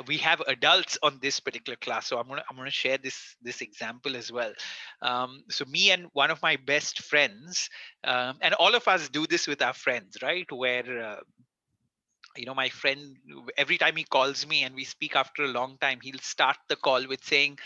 we have adults on this particular class, so I'm gonna share this example as well. So me and one of my best friends, and all of us do this with our friends, right? Where my friend, every time he calls me and we speak after a long time, he'll start the call with saying,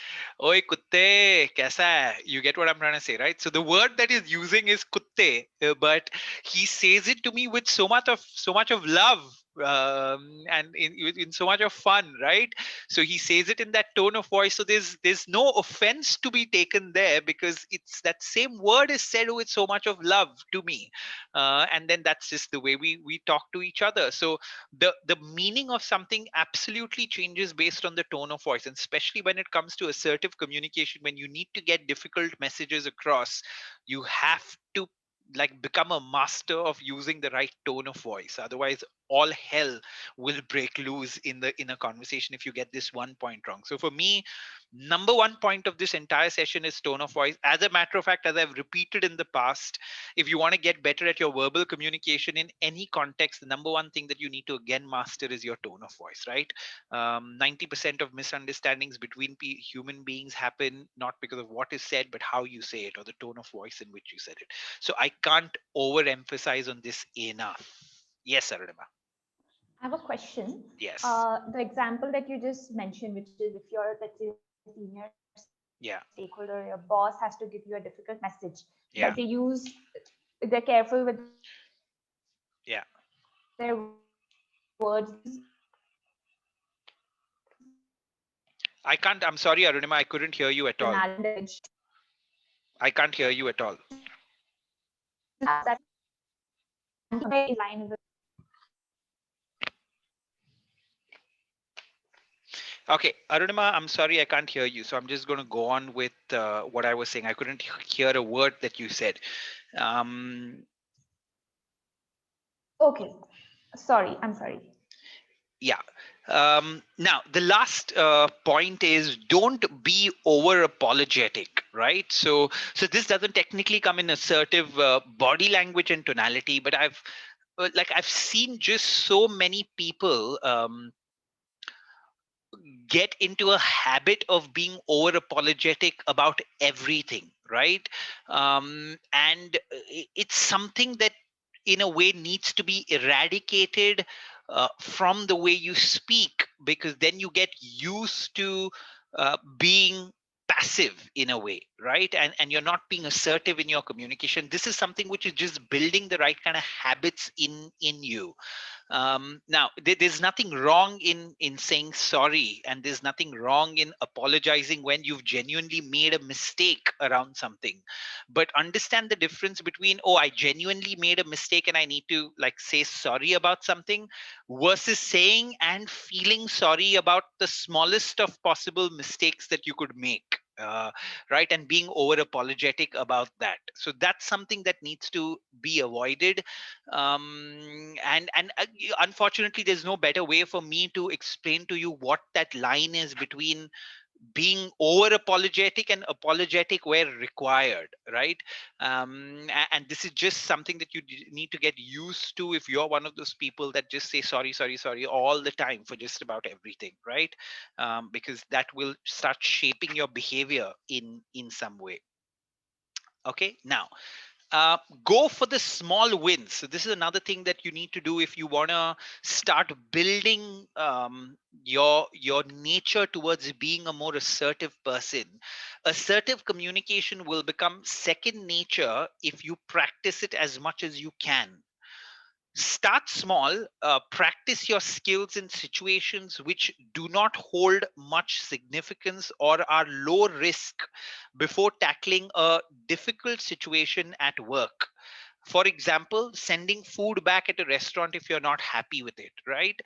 "Oi kutte, kaisa hai?" You get what I'm trying to say, right? So the word that he's using is kutte, but he says it to me with so much of love, and in so much of fun, right? So he says it in that tone of voice, so there's no offense to be taken there, because it's that same word is said with so much of love to me, and then that's just the way we talk to each other. So the meaning of something absolutely changes based on the tone of voice, and especially when it comes to assertive communication, when you need to get difficult messages across, you have to like become a master of using the right tone of voice. Otherwise all hell will break loose in a conversation if you get this one point wrong. So for me, number one point of this entire session is tone of voice. As a matter of fact, as I've repeated in the past, if you want to get better at your verbal communication in any context, the number one thing that you need to again master is your tone of voice, right? 90% of misunderstandings between human beings happen not because of what is said, but how you say it or the tone of voice in which you said it. So I can't overemphasize on this enough. Yes, Arunima. I have a question. Yes. The example that you just mentioned, which is if you're, let's say, a senior stakeholder, your boss Yeah. has to give you a difficult message, but Yeah. they're careful with their words. They use Yeah. I can't. I'm sorry, Arunima. I couldn't hear you at all. I can't hear you at all. Okay, Arunima, I'm sorry I can't hear you. So I'm just going to go on with what I was saying. I couldn't hear a word that you said. Um, Okay, sorry, I'm sorry. yeah. Now, the last point is don't be over apologetic, right? So this doesn't technically come in assertive body language and tonality, but I've seen just so many people get into a habit of being over apologetic about everything, right? And it's something that in a way needs to be eradicated from the way you speak, because then you get used to being passive in a way, right? And you're not being assertive in your communication. This is something which is just building the right kind of habits in you. Now, there's nothing wrong in saying sorry, and there's nothing wrong in apologizing when you've genuinely made a mistake around something. But understand the difference between, oh, I genuinely made a mistake and I need to like say sorry about something, versus saying and feeling sorry about the smallest of possible mistakes that you could make. Right, and being over apologetic about that. So that's something that needs to be avoided. And unfortunately there's no better way for me to explain to you what that line is between being over apologetic and apologetic where required, right? And this is just something that you need to get used to if you're one of those people that just say sorry, sorry, sorry all the time for just about everything, right? Because that will start shaping your behavior in some way. Okay, now go for the small wins. So this is another thing that you need to do if you want to start building your nature towards being a more assertive person. Assertive communication will become second nature if you practice it as much as you can. Start small, practice your skills in situations which do not hold much significance or are low risk before tackling a difficult situation at work. For example, sending food back at a restaurant if you're not happy with it, right?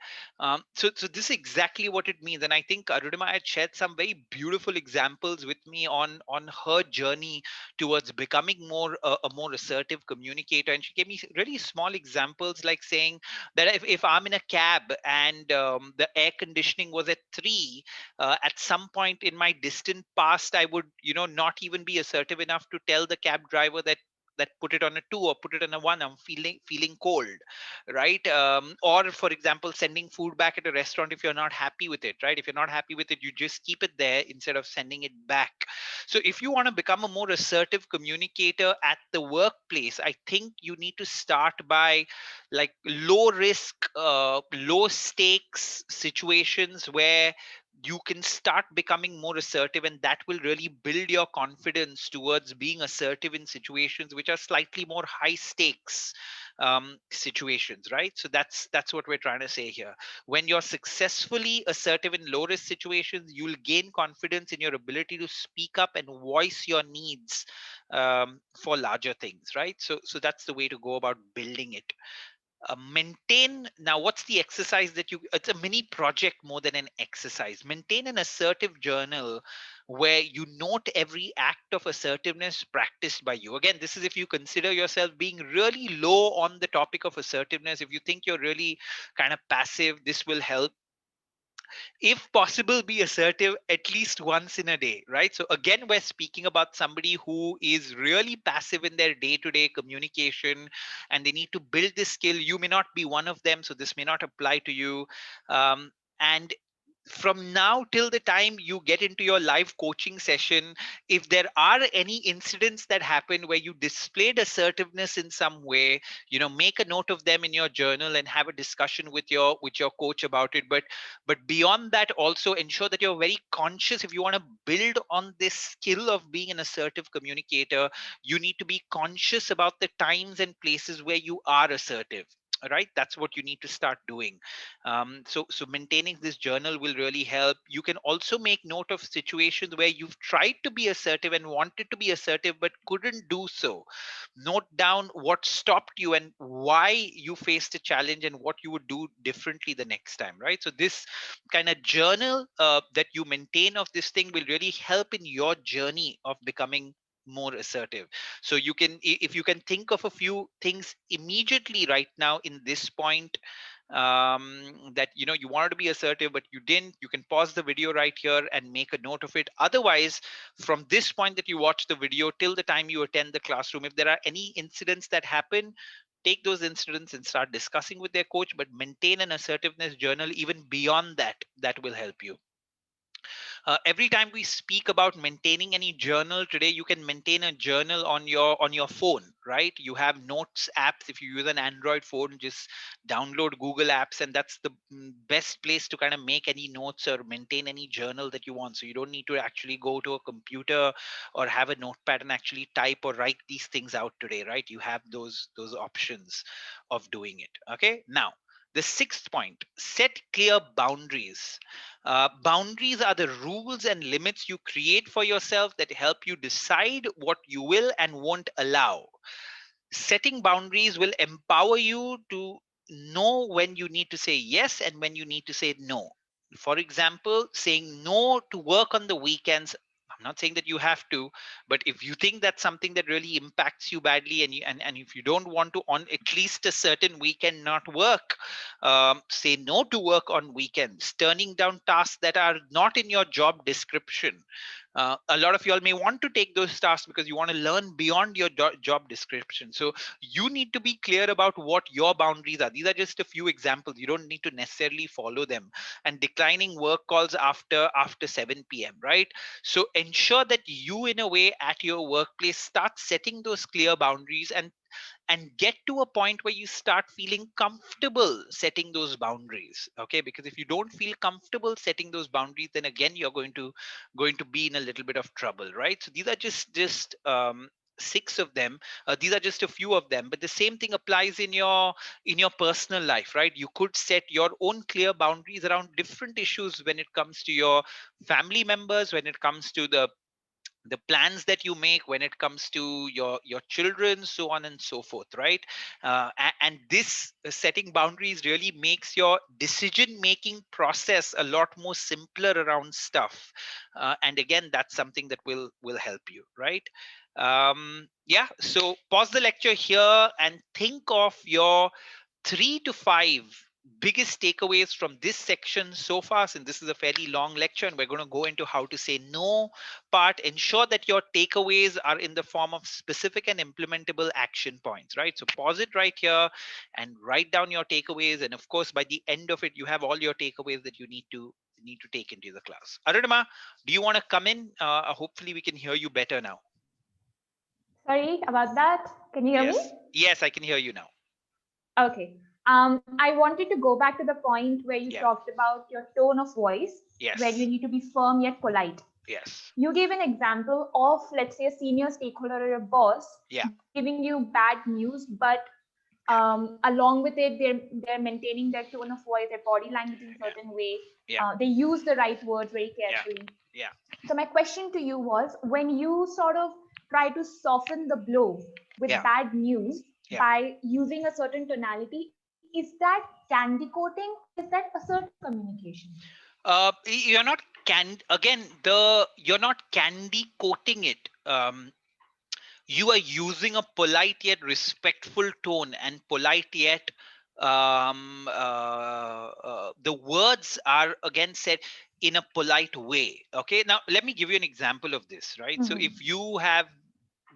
So this is exactly what it means. And I think Arunima had shared some very beautiful examples with me on her journey towards becoming a more assertive communicator. And she gave me really small examples, like saying that if I'm in a cab and the air conditioning was at 3, at some point in my distant past, I would, not even be assertive enough to tell the cab driver that put it on a 2 or put it on a 1, I'm feeling cold, right? Or for example, sending food back at a restaurant if you're not happy with it, right? If you're not happy with it, you just keep it there instead of sending it back. So if you want to become a more assertive communicator at the workplace, I think you need to start by like low risk, low stakes situations where you can start becoming more assertive, and that will really build your confidence towards being assertive in situations which are slightly more high stakes situations, right? So that's what we're trying to say here. When you're successfully assertive in low risk situations, you'll gain confidence in your ability to speak up and voice your needs for larger things, right? So that's the way to go about building it. Maintain, now what's the exercise that you, it's a mini project more than an exercise. Maintain an assertive journal where you note every act of assertiveness practiced by you. Again, this is if you consider yourself being really low on the topic of assertiveness. If you think you're really kind of passive, this will help. If possible, be assertive at least once in a day, right? So again, we're speaking about somebody who is really passive in their day-to-day communication and they need to build this skill. You may not be one of them, so this may not apply to you. And from now till the time you get into your live coaching session, if there are any incidents that happen where you displayed assertiveness in some way, make a note of them in your journal and have a discussion with your coach about it. But beyond that, also ensure that you're very conscious. If you want to build on this skill of being an assertive communicator, you need to be conscious about the times and places where you are assertive. Right, that's what you need to start doing. So maintaining this journal will really help. You can also make note of situations where you've tried to be assertive and wanted to be assertive but couldn't do so. Note down what stopped you and why you faced a challenge and what you would do differently the next time, right? So this kind of journal that you maintain of this thing will really help in your journey of becoming more assertive. So you can, if you can think of a few things immediately right now in this point, that you wanted to be assertive but you didn't, you can pause the video right here and make a note of it. Otherwise, from this point that you watch the video till the time you attend the classroom, if there are any incidents that happen, take those incidents and start discussing with their coach, but maintain an assertiveness journal even beyond that. That will help you. Every time we speak about maintaining any journal today, you can maintain a journal on your phone, right? You have notes apps. If you use an Android phone, just download Google apps, and that's the best place to kind of make any notes or maintain any journal that you want. So you don't need to actually go to a computer or have a notepad and actually type or write these things out today, right? You have those options of doing it. Okay, now the sixth point: set clear boundaries. Boundaries are the rules and limits you create for yourself that help you decide what you will and won't allow. Setting boundaries will empower you to know when you need to say yes and when you need to say no. For example, saying no to work on the weekends. I'm not saying that you have to, but if you think that's something that really impacts you badly, and if you don't want to on at least a certain weekend not work, say no to work on weekends. Turning down tasks that are not in your job description. A lot of y'all may want to take those tasks because you want to learn beyond your job description. So you need to be clear about what your boundaries are. These are just a few examples. You don't need to necessarily follow them. And declining work calls after 7 p.m., right? So ensure that you, in a way, at your workplace, start setting those clear boundaries and get to a point where you start feeling comfortable setting those boundaries. Okay, because if you don't feel comfortable setting those boundaries, then again you're going to be in a little bit of trouble, right? So these are just six of them. These are just a few of them, but the same thing applies in your personal life, right? You could set your own clear boundaries around different issues when it comes to your family members, when it comes to the plans that you make, when it comes to your children, so on and so forth, right? And this setting boundaries really makes your decision making process a lot more simpler around stuff. And again, that's something that will help you, right? Yeah, so pause the lecture here and think of your 3 to 5 biggest takeaways from this section so far. Since this is a fairly long lecture and we're going to go into how to say no part, ensure that your takeaways are in the form of specific and implementable action points, right? So pause it right here and write down your takeaways, and of course by the end of it you have all your takeaways that you need to take into the class. Arunima, do you want to come in? Hopefully we can hear you better now. Sorry about that. Can you hear me? Yes, I can hear you now. Okay. I wanted to go back to the point where you Yeah. talked about your tone of voice, where you Yes. need to be firm yet polite. Yes. You gave an example of, let's say, a senior stakeholder or a boss Yeah. giving you bad news, but along with it, they're maintaining their tone of voice, their body language in a Yeah. certain way. Yeah. They use the right words very Yeah. carefully. Yeah. So my question to you was, when you sort of try to soften the blow with Yeah. bad news Yeah. by using a certain tonality, is that candy coating or is that assertive communication? You're not again, the you're not candy coating it. You are using a polite yet respectful tone, and polite yet the words are again said in a polite way. Okay, now let me give you an example of this, right? So if Mm-hmm. you have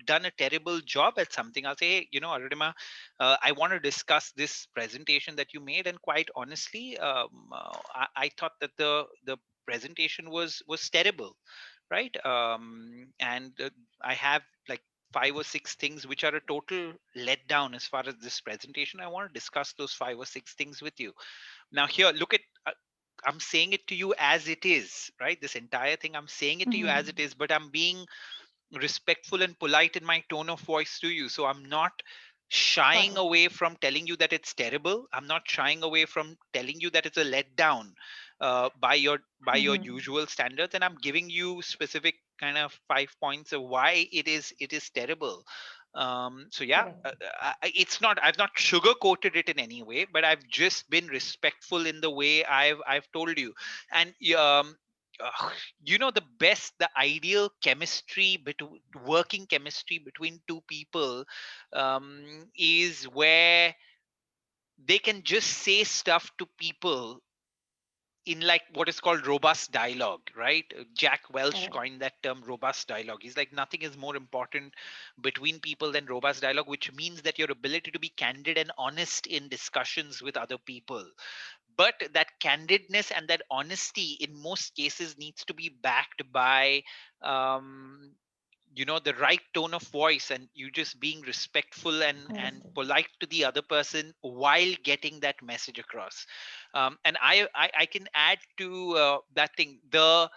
done a terrible job at something, I'll say, hey, Arunima, I want to discuss this presentation that you made, and quite honestly, I thought that the presentation was terrible, right? And I have like 5 or 6 things which are a total letdown as far as this presentation. I want to discuss those 5 or 6 things with you. Now, here, look at. I'm saying it to you as it is, right? This entire thing, I'm saying it to you as Mm-hmm. it is, but I'm being respectful and polite in my tone of voice to you. So I'm not Got shying it. away from telling you that it's terrible. I'm not shying away from telling you that it's a letdown by your Mm-hmm. usual standards, and I'm giving you specific kind of 5 points of why it is terrible. So yeah, Correct. it's not. I've not sugar coated it in any way, but I've just been respectful in the way I've told you. And uh, the best, the ideal chemistry between working chemistry between two people is where they can just say stuff to people in like what is called robust dialogue, right? Jack Welch Correct. coined that term, robust dialogue. He's like, nothing is more important between people than robust dialogue, which means that your ability to be candid and honest in discussions with other people. But that candidness and that honesty in most cases needs to be backed by um, the right tone of voice, and you just being respectful and Understood. polite to the other person while getting that message across. And I can add to that thing, the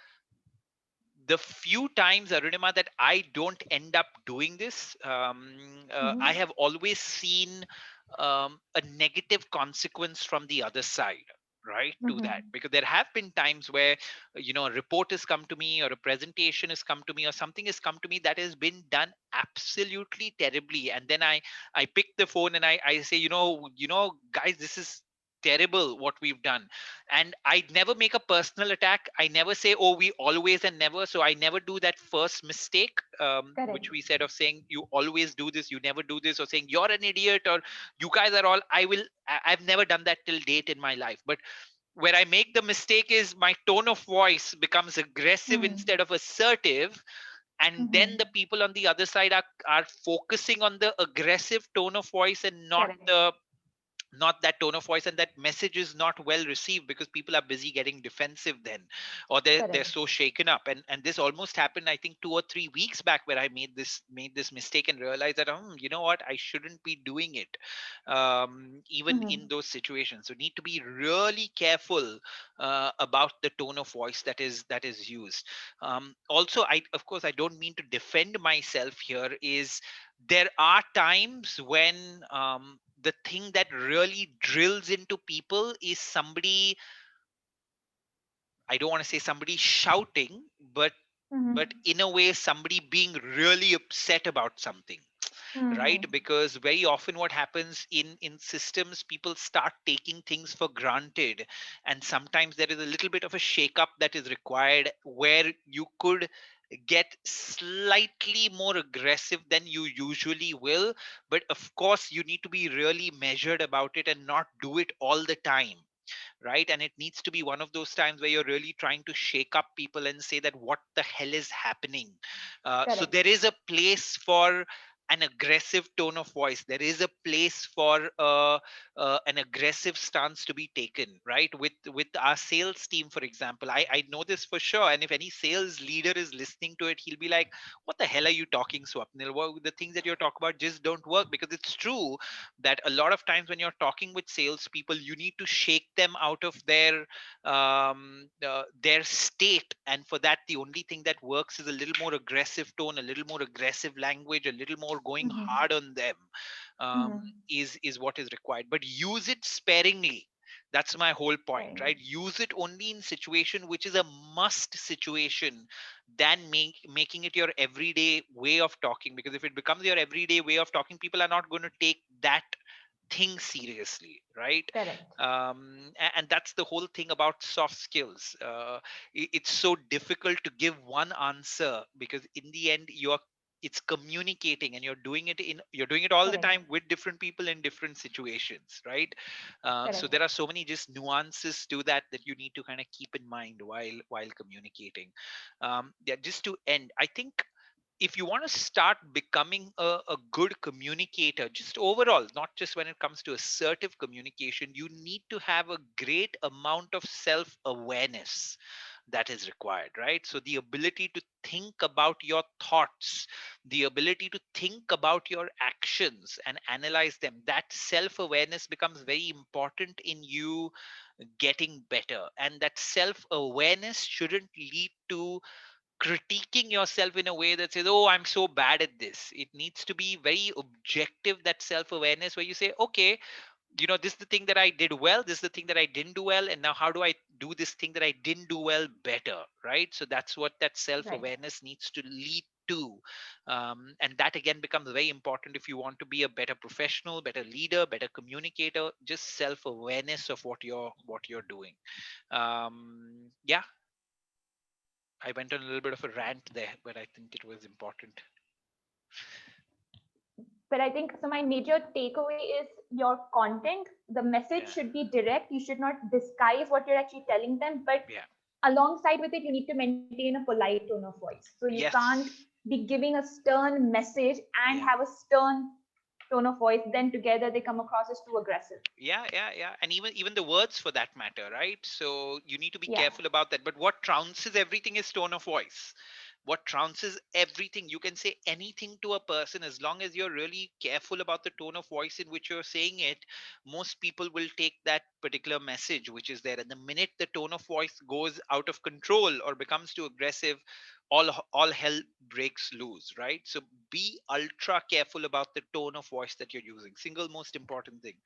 few times, Arunima, that I don't end up doing this, I Mm-hmm. have always seen a negative consequence from the other side, right? To that, Mm-hmm. because there have been times where, a report has come to me, or a presentation has come to me, or something has come to me that has been done absolutely terribly, and then I pick the phone and I say, guys, this is terrible what we've done. And I never make a personal attack. I never say, oh, we always and never. So I never do that first mistake, which Correct. we said, of saying you always do this, you never do this, or saying you're an idiot, or you guys are all. I've never done that till date in my life. But where I make the mistake is my tone of voice becomes aggressive Mm-hmm. instead of assertive, and then the Mm-hmm. people on the other side are focusing on the aggressive tone of voice and not Correct. the not that tone of voice, and that message is not well received because people are busy getting defensive then, or they're Correct. so shaken up. And this almost happened, I think, 2 or 3 weeks back, where I made this mistake and realized that, you know what, I shouldn't be doing it, even Mm-hmm. in those situations. So need to be really careful about the tone of voice that is used. Also, I of course, I don't mean to defend myself here. Is there are times when the thing that really drills into people is somebody, I don't want to say somebody shouting, but Mm-hmm. in a way somebody being really upset about something, right? Mm-hmm. Because very often what happens in systems, people start taking things for granted, and sometimes there is a little bit of a shake up that is required, where you could get slightly more aggressive than you usually will. But of course, you need to be really measured about it and not do it all the time, right? And it needs to be one of those times where you're really trying to shake up people and say that what the hell is happening. So Correct. there is a place for an aggressive tone of voice. There is a place for an aggressive stance to be taken, right? With our sales team, for example, I know this for sure. And if any sales leader is listening to it, he'll be like, "What the hell are you talking, Swapnil? Well, the things that you're talking about just don't work." Because it's true that a lot of times when you're talking with salespeople, you need to shake them out of their state, and for that, the only thing that works is a little more aggressive tone, a little more aggressive language, a little more going Mm-hmm. hard on them, Mm-hmm. is what is required. But use it sparingly. That's my whole point, Right. right? Use it only in situation which is a must situation, than making it your everyday way of talking. Because if it becomes your everyday way of talking, people are not going to take that thing seriously, right? Correct. And that's the whole thing about soft skills. It's so difficult to give one answer, because in the end, it's communicating, and you're doing it all the Correct. time with different people in different situations, right? So Correct. there are so many just nuances to that you need to kind of keep in mind while communicating. Yeah, just to end, I think if you want to start becoming a good communicator, just overall, not just when it comes to assertive communication, you need to have a great amount of self awareness that is required, right? So the ability to think about your thoughts, the ability to think about your actions and analyze them, that self awareness becomes very important in you getting better. And that self awareness shouldn't lead to critiquing yourself in a way that says, "Oh, I'm so bad at this." It needs to be very objective, that self awareness, where you say, "Okay, this is the thing that I did well, this is the thing that I didn't do well, and now how do I do this thing that I didn't do well better?" Right? So that's what that self Right. awareness needs to lead to. And that again becomes very important if you want to be a better professional, better leader, better communicator. Just self awareness of what you're doing. Yeah, I went on a little bit of a rant there, but I think it was important. But I think so. My major takeaway is your content. The message Yeah, should be direct. You should not disguise what you're actually telling them. But yeah, alongside with it, you need to maintain a polite tone of voice. So you can't yes, be giving a stern message and yeah, have a stern tone of voice. Then together they come across as too aggressive. yeah, and even the words for that matter, right? So you need to be Yeah. careful about that. But what trounces everything is tone of voice. What trounces everything, you can say anything to a person, as long as you're really careful about the tone of voice in which you're saying it. Most people will take that particular message which is there, and the minute the tone of voice goes out of control or becomes too aggressive, all hell breaks loose, right? So be ultra careful about the tone of voice that you're using. Single most important thing,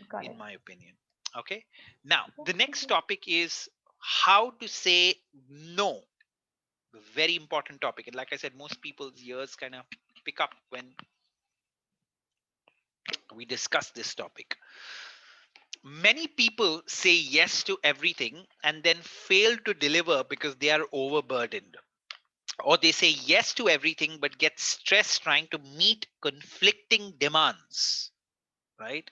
Got in it. my opinion. Okay, now Yeah. the Thank next you. topic is how to say no. Very important topic, and like I said, most people's ears kind of pick up when we discuss this topic. Many people say yes to everything and then fail to deliver because they are overburdened, or they say yes to everything but get stressed trying to meet conflicting demands, right?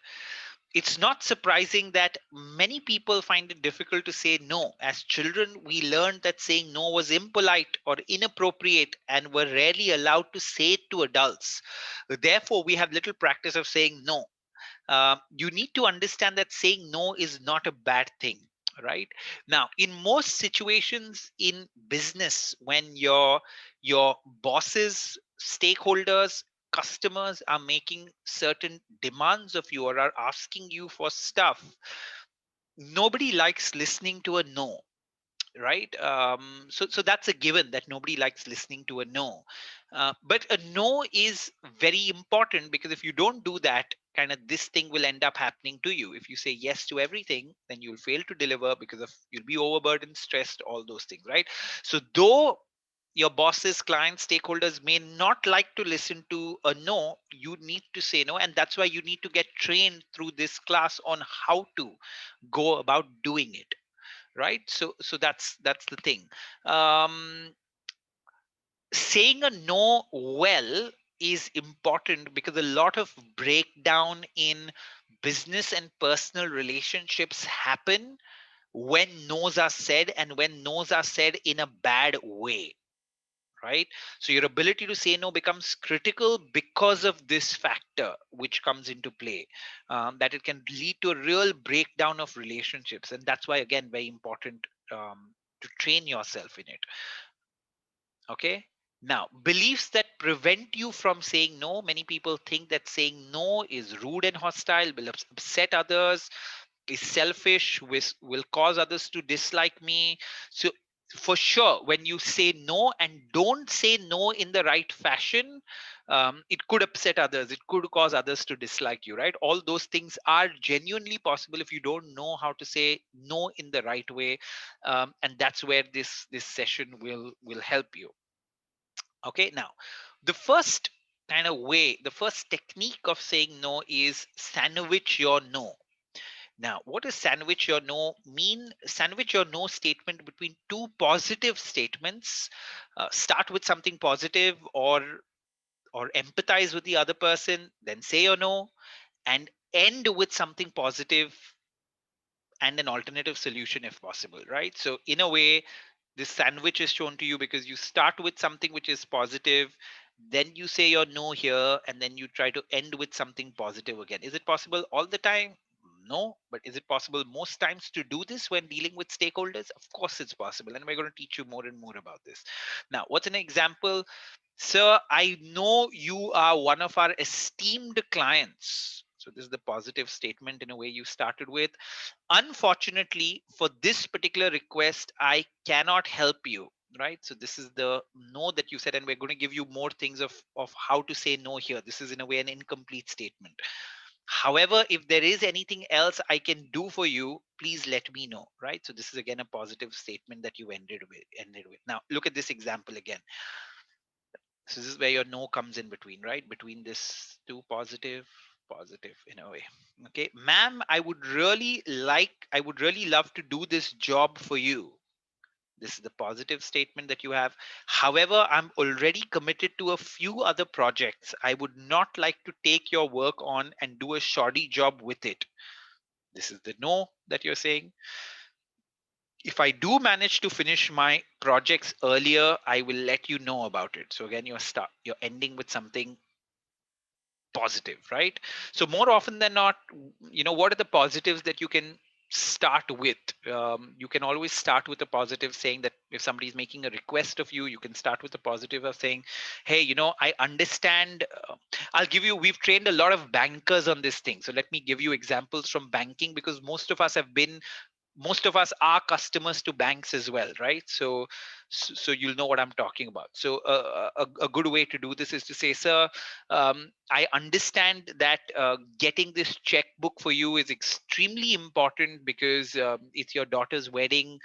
It's not surprising that many people find it difficult to say no. As children, we learned that saying no was impolite or inappropriate and were rarely allowed to say it to adults. Therefore, we have little practice of saying no. You need to understand that saying no is not a bad thing. Right now, in most situations in business, when your bosses, stakeholders, customers are making certain demands of you or are asking you for stuff, nobody likes listening to a no, right? So that's a given that nobody likes listening to a no. But a no is very important, because if you don't do that, kind of this thing will end up happening to you. If you say yes to everything, then you'll fail to deliver, because of you'll be overburdened, stressed, all those things, right? So though your bosses, clients, stakeholders may not like to listen to a no, you need to say no. And that's why you need to get trained through this class on how to go about doing it, right? So that's the thing. um Saying a no well is important, because a lot of breakdown in business and personal relationships happen when no's are said, and when no's are said in a bad way, right? So your ability to say no becomes critical because of this factor which comes into play, that it can lead to a real breakdown of relationships. And that's why, again, very important to train yourself in it. Okay. Now, beliefs that prevent you from saying no. Many people think that saying no is rude and hostile, will upset others, is selfish, will cause others to dislike me. So, for sure, when you say no and don't say no in the right fashion, it could upset others. It could cause others to dislike you, right? All those things are genuinely possible if you don't know how to say no in the right way. And that's where this session will help you. Okay, now the first kind of way, the first technique of saying no is sandwich your no. Now, what does sandwich your no mean? Sandwich your no statement between two positive statements. Start with something positive, or empathize with the other person, then say your no, and end with something positive and an alternative solution if possible, right? So in a way, this sandwich is shown to you because you start with something which is positive, then you say your no here, and then you try to end with something positive again. Is it possible all the time? No. But is it possible most times to do this when dealing with stakeholders? Of course it's possible, and we're going to teach you more and more about this. Now, what's an example? Sir, I know you are one of our esteemed clients. So this is the positive statement in a way you started with. Unfortunately, for this particular request, I cannot help you. Right. So this is the no that you said, and we're going to give you more things of how to say no here. This is in a way an incomplete statement. However, if there is anything else I can do for you, please let me know. Right. So this is again a positive statement that you ended with. Now look at this example again. So this is where your no comes in between, right? Between this two positive in a way. Okay, ma'am, I would really love to do this job for you. This is the positive statement that you have. However, I'm already committed to a few other projects. I would not like to take your work on and do a shoddy job with it. This is the no that you're saying. If I do manage to finish my projects earlier, I will let you know about it. So again, you're ending with something positive, right? So more often than not, what are the positives that you can start with? You can always start with a positive, saying that if somebody is making a request of you, you can start with a positive of saying, hey, I understand. We've trained a lot of bankers on this thing, so let me give you examples from banking, because most of us are customers to banks as well, right? So you'll know what I'm talking about. So a good way to do this is to say, sir, I understand that getting this checkbook for you is extremely important, because it's your daughter's wedding,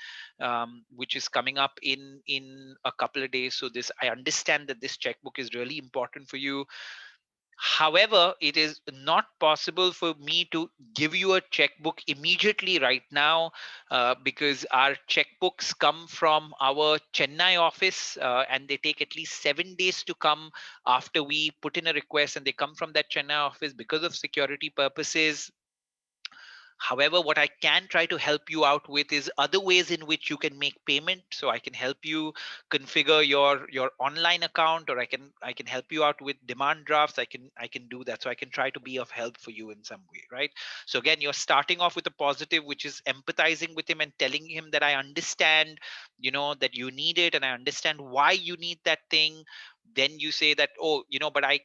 which is coming up in a couple of days. So this I understand that this checkbook is really important for you. However, it is not possible for me to give you a checkbook immediately right now, because our checkbooks come from our Chennai office, and they take at least 7 days to come after we put in a request, and they come from that Chennai office because of security purposes. However, what I can try to help you out with is other ways in which you can make payment. So I can help you configure your online account, or I can help you out with demand drafts. I can do that. So I can try to be of help for you in some way, right? So again, you're starting off with a positive, which is empathizing with him and telling him that I understand, that you need it, and I understand why you need that thing. Then you say that, oh, but I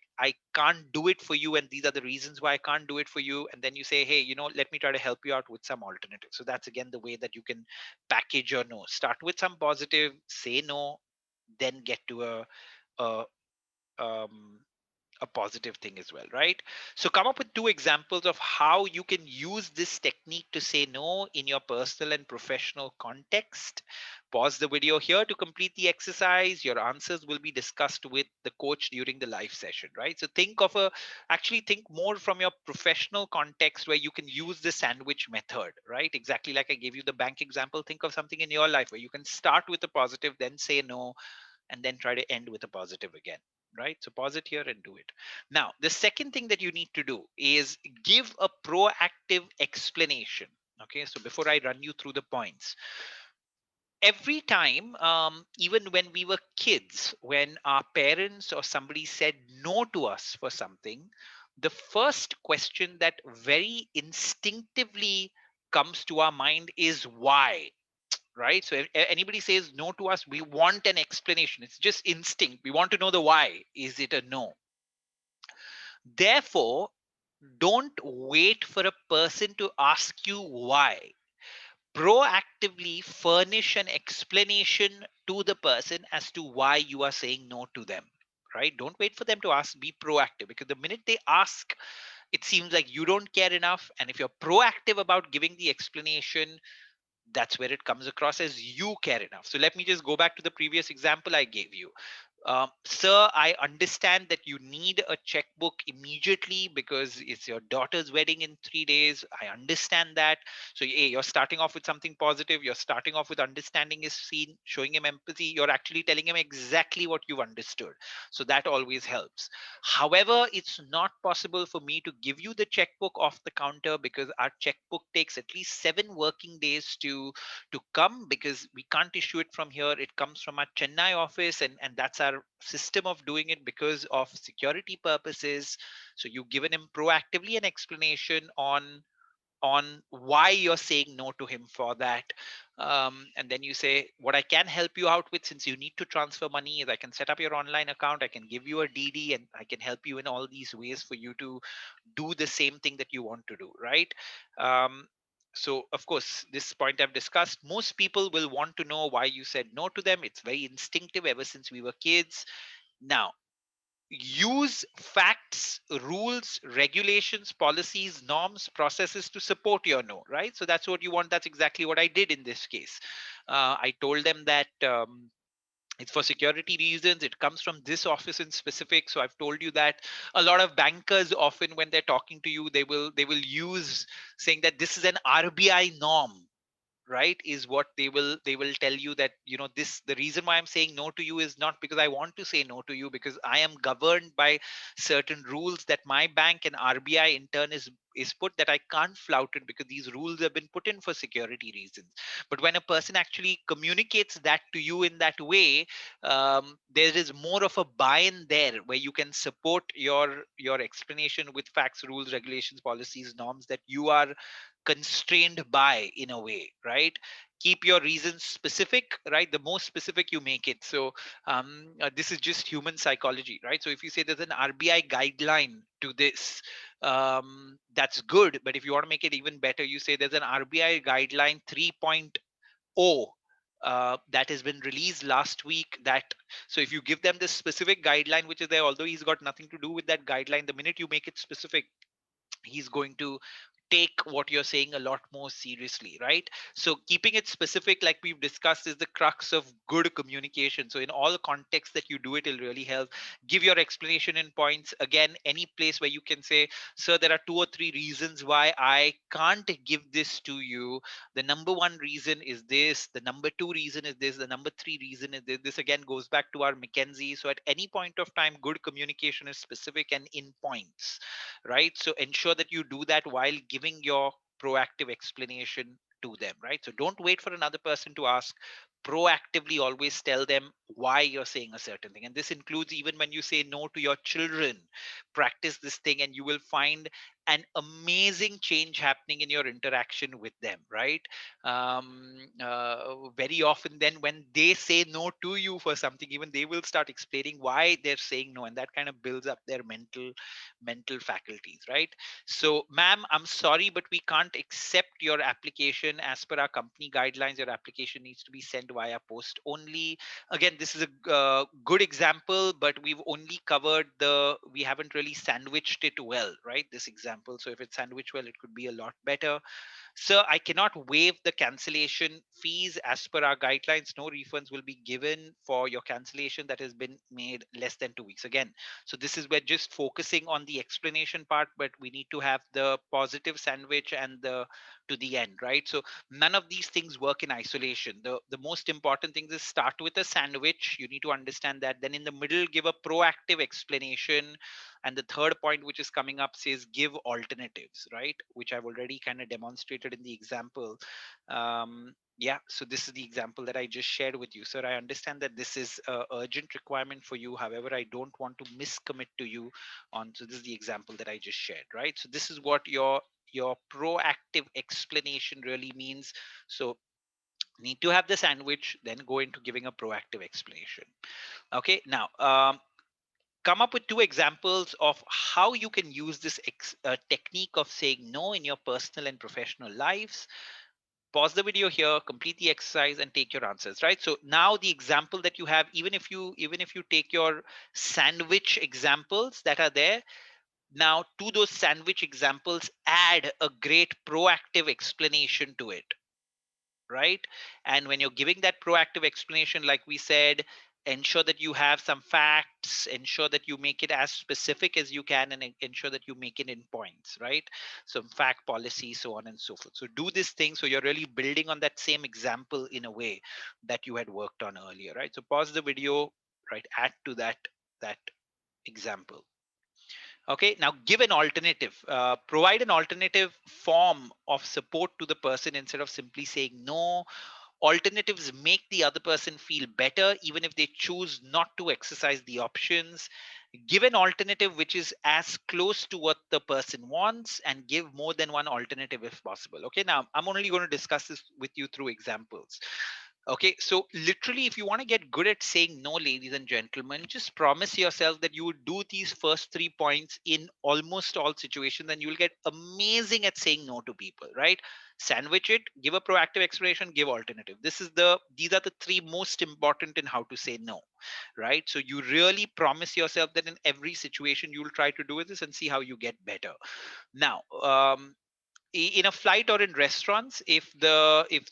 can't do it for you, and these are the reasons why I can't do it for you. And then you say, hey, let me try to help you out with some alternative. So that's again the way that you can package your no. Start with some positive, say no, then get to a um a positive thing as well, right? So come up with two examples of how you can use this technique to say no in your personal and professional context. Pause the video here to complete the exercise. Your answers will be discussed with the coach during the live session, right? So actually think more from your professional context where you can use the sandwich method, right? Exactly like I gave you the bank example. Think of something in your life where you can start with a positive, then say no, and then try to end with a positive again, right? So pause it here and do it. Now the second thing that you need to do is give a proactive explanation. Okay, so before I run you through the points, every time, even when we were kids, when our parents or somebody said no to us for something, the first question that very instinctively comes to our mind is why, right? So if anybody says no to us, we want an explanation. It's just instinct. We want to know the why. Is it a no? Therefore, don't wait for a person to ask you why. Proactively furnish an explanation to the person as to why you are saying no to them. Right? Don't wait for them to ask. Be proactive, because the minute they ask, it seems like you don't care enough. And if you're proactive about giving the explanation, that's where it comes across as you care enough. So let me just go back to the previous example I gave you. Sir, I understand that you need a checkbook immediately because it's your daughter's wedding in 3 days. I understand that. So, hey, you're starting off with something positive. You're starting off with understanding his scene, showing him empathy. You're actually telling him exactly what you've understood. So that always helps. However, it's not possible for me to give you the checkbook off the counter because our checkbook takes at least 7 working days to come, because we can't issue it from here. It comes from our Chennai office, and that's our system of doing it because of security purposes. So you've given him proactively an explanation on why you're saying no to him for that. And then you say, what I can help you out with, since you need to transfer money, is I can set up your online account, I can give you a DD, and I can help you in all these ways for you to do the same thing that you want to do, right? So of course, this point I've discussed, most people will want to know why you said no to them. It's very instinctive ever since we were kids. Now, use facts, rules, regulations, policies, norms, processes to support your no, right? So that's what you want. That's exactly what I did in this case. I told them that it's for security reasons. It comes from this office in specific. So I've told you that a lot of bankers, often when they're talking to you, they will use saying that this is an RBI norm, right? Is what they will tell you, that this, the reason why I'm saying no to you is not because I want to say no to you, because I am governed by certain rules that my bank and RBI in turn is put, that I can't flout it because these rules have been put in for security reasons. But when a person actually communicates that to you in that way, there is more of a buy-in there, where you can support your explanation with facts, rules, regulations, policies, norms that you are constrained by, in a way, right? Keep your reasons specific, right? The more specific you make it. So this is just human psychology, right? So if you say there's an RBI guideline to this, that's good. But if you want to make it even better, you say there's an RBI guideline 3.0 that has been released last week. That, so if you give them this specific guideline which is there, although he's got nothing to do with that guideline, the minute you make it specific, he's going to take what you're saying a lot more seriously, right? So keeping it specific, like we've discussed, is the crux of good communication. So in all contexts that you do it, it'll really help. Give your explanation in points. Again, any place where you can say, sir, there are 2 or 3 reasons why I can't give this to you. The number one reason is this, the number two reason is this, the number three reason is this. This again goes back to our McKenzie. So at any point of time, good communication is specific and in points, right? So ensure that you do that while giving your proactive explanation to them, right? So don't wait for another person to ask. Proactively always tell them why you're saying a certain thing. And this includes even when you say no to your children. Practice this thing, and you will find an amazing change happening in your interaction with them, right? Very often, then, when they say no to you for something, even they will start explaining why they're saying no, and that kind of builds up their mental faculties, right? So, ma'am, I'm sorry, but we can't accept your application as per our company guidelines. Your application needs to be sent via post only. Again, this is a good example, but we haven't really sandwiched it well, right? This example. So if it's sandwiched well, it could be a lot better. Sir, I cannot waive the cancellation fees as per our guidelines. No refunds will be given for your cancellation that has been made less than 2 weeks. Again, so this is where just focusing on the explanation part, but we need to have the positive sandwich and the to the end, right? So none of these things work in isolation. The most important thing is start with a sandwich. You need to understand that. Then in the middle, give a proactive explanation, and the third point which is coming up says give alternatives, right? Which I've already kind of demonstrated in the example. Yeah, so this is the example that I just shared with you. Sir, I understand that this is a urgent requirement for you. However, I don't want to miscommit to you on. So this is the example that I just shared, right? So this is what your proactive explanation really means. So need to have the sandwich, then go into giving a proactive explanation. Okay, now come up with two examples of how you can use this technique of saying no in your personal and professional lives. Pause the video here, complete the exercise, and take your answers, right? So now the example that you have, even if you take your sandwich examples that are there, now to those sandwich examples add a great proactive explanation to it, right? And when you're giving that proactive explanation, like we said, ensure that you have some facts, ensure that you make it as specific as you can, and ensure that you make it in points, right? Some fact, policy, so on and so forth. So do this thing so you're really building on that same example in a way that you had worked on earlier, right? So pause the video, right? Add to that example. Okay, now give an alternative. Provide an alternative form of support to the person instead of simply saying no. Alternatives make the other person feel better even if they choose not to exercise the options. Give an alternative which is as close to what the person wants, and give more than one alternative if possible. Okay, now I'm only going to discuss this with you through examples. Okay, so literally, if you want to get good at saying no, ladies and gentlemen, just promise yourself that you would do these first 3 points in almost all situations, and you'll get amazing at saying no to people, right? Sandwich it, give a proactive explanation, give alternative. These are the three most important in how to say no, right? So you really promise yourself that in every situation you'll try to do this and see how you get better. Now, in a flight or in restaurants, if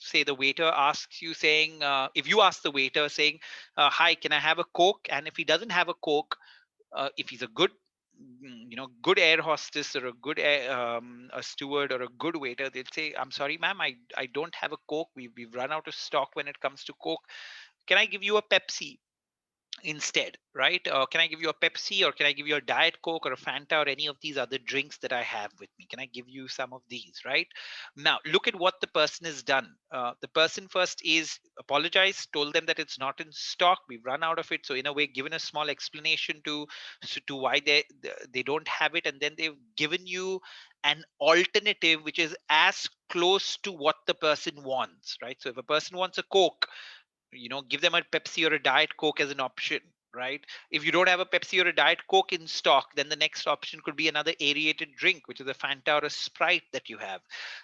say the waiter asks you saying if you ask the waiter saying hi, can I have a coke, and if he doesn't have a coke, if he's a good good air hostess or a good a steward or a good waiter, they'll say, I'm sorry ma'am, I don't have a coke, we've run out of stock when it comes to coke, can I give you a Pepsi instead, right? Can I give you a Pepsi, or can I give you a Diet Coke or a Fanta or any of these other drinks that I have with me? Can I give you some of these, right? Now, look at what the person has done. The person first is apologized, told them that it's not in stock, we've run out of it. So, in a way, given a small explanation to why they don't have it, and then they've given you an alternative which is as close to what the person wants, right? So, if a person wants a Coke, give them a Pepsi or a Diet Coke as an option, right? If you don't have a Pepsi or a Diet Coke in stock, then the next option could be another aerated drink, which is a Fanta or a Sprite that you have.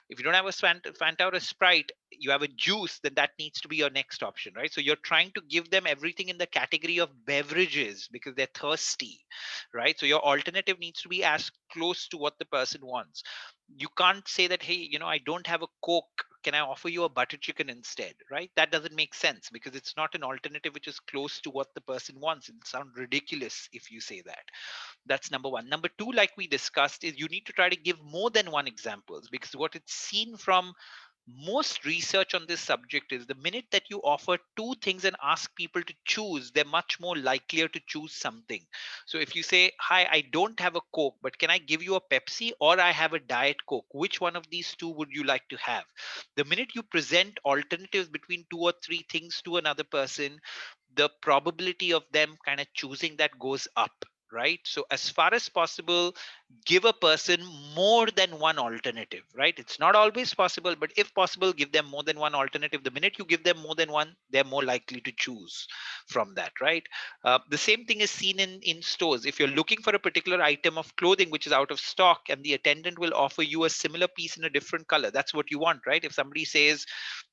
If you don't have a Fanta or a Sprite, you have a juice, then that needs to be your next option, right? So you're trying to give them everything in the category of beverages because they're thirsty, right? So your alternative needs to be as close to what the person wants. You can't say that, hey, I don't have a Coke, can I offer you a butter chicken instead, right? That doesn't make sense because it's not an alternative which is close to what the person wants. It sounds ridiculous if you say that. That's number one. Number two, like we discussed, is you need to try to give more than one examples, because what it's seen from most research on this subject is the minute that you offer two things and ask people to choose, they're much more likelier to choose something. So if you say, hi, I don't have a Coke, but can I give you a Pepsi, or I have a Diet Coke, which one of these two would you like to have? The minute you present alternatives between two or three things to another person, the probability of them kind of choosing that goes up, right? So as far as possible, give a person more than one alternative, right? It's not always possible, but if possible, give them more than one alternative. The minute you give them more than one, they're more likely to choose from that, right? The same thing is seen in stores. If you're looking for a particular item of clothing which is out of stock and the attendant will offer you a similar piece in a different color, that's what you want, right? If somebody says,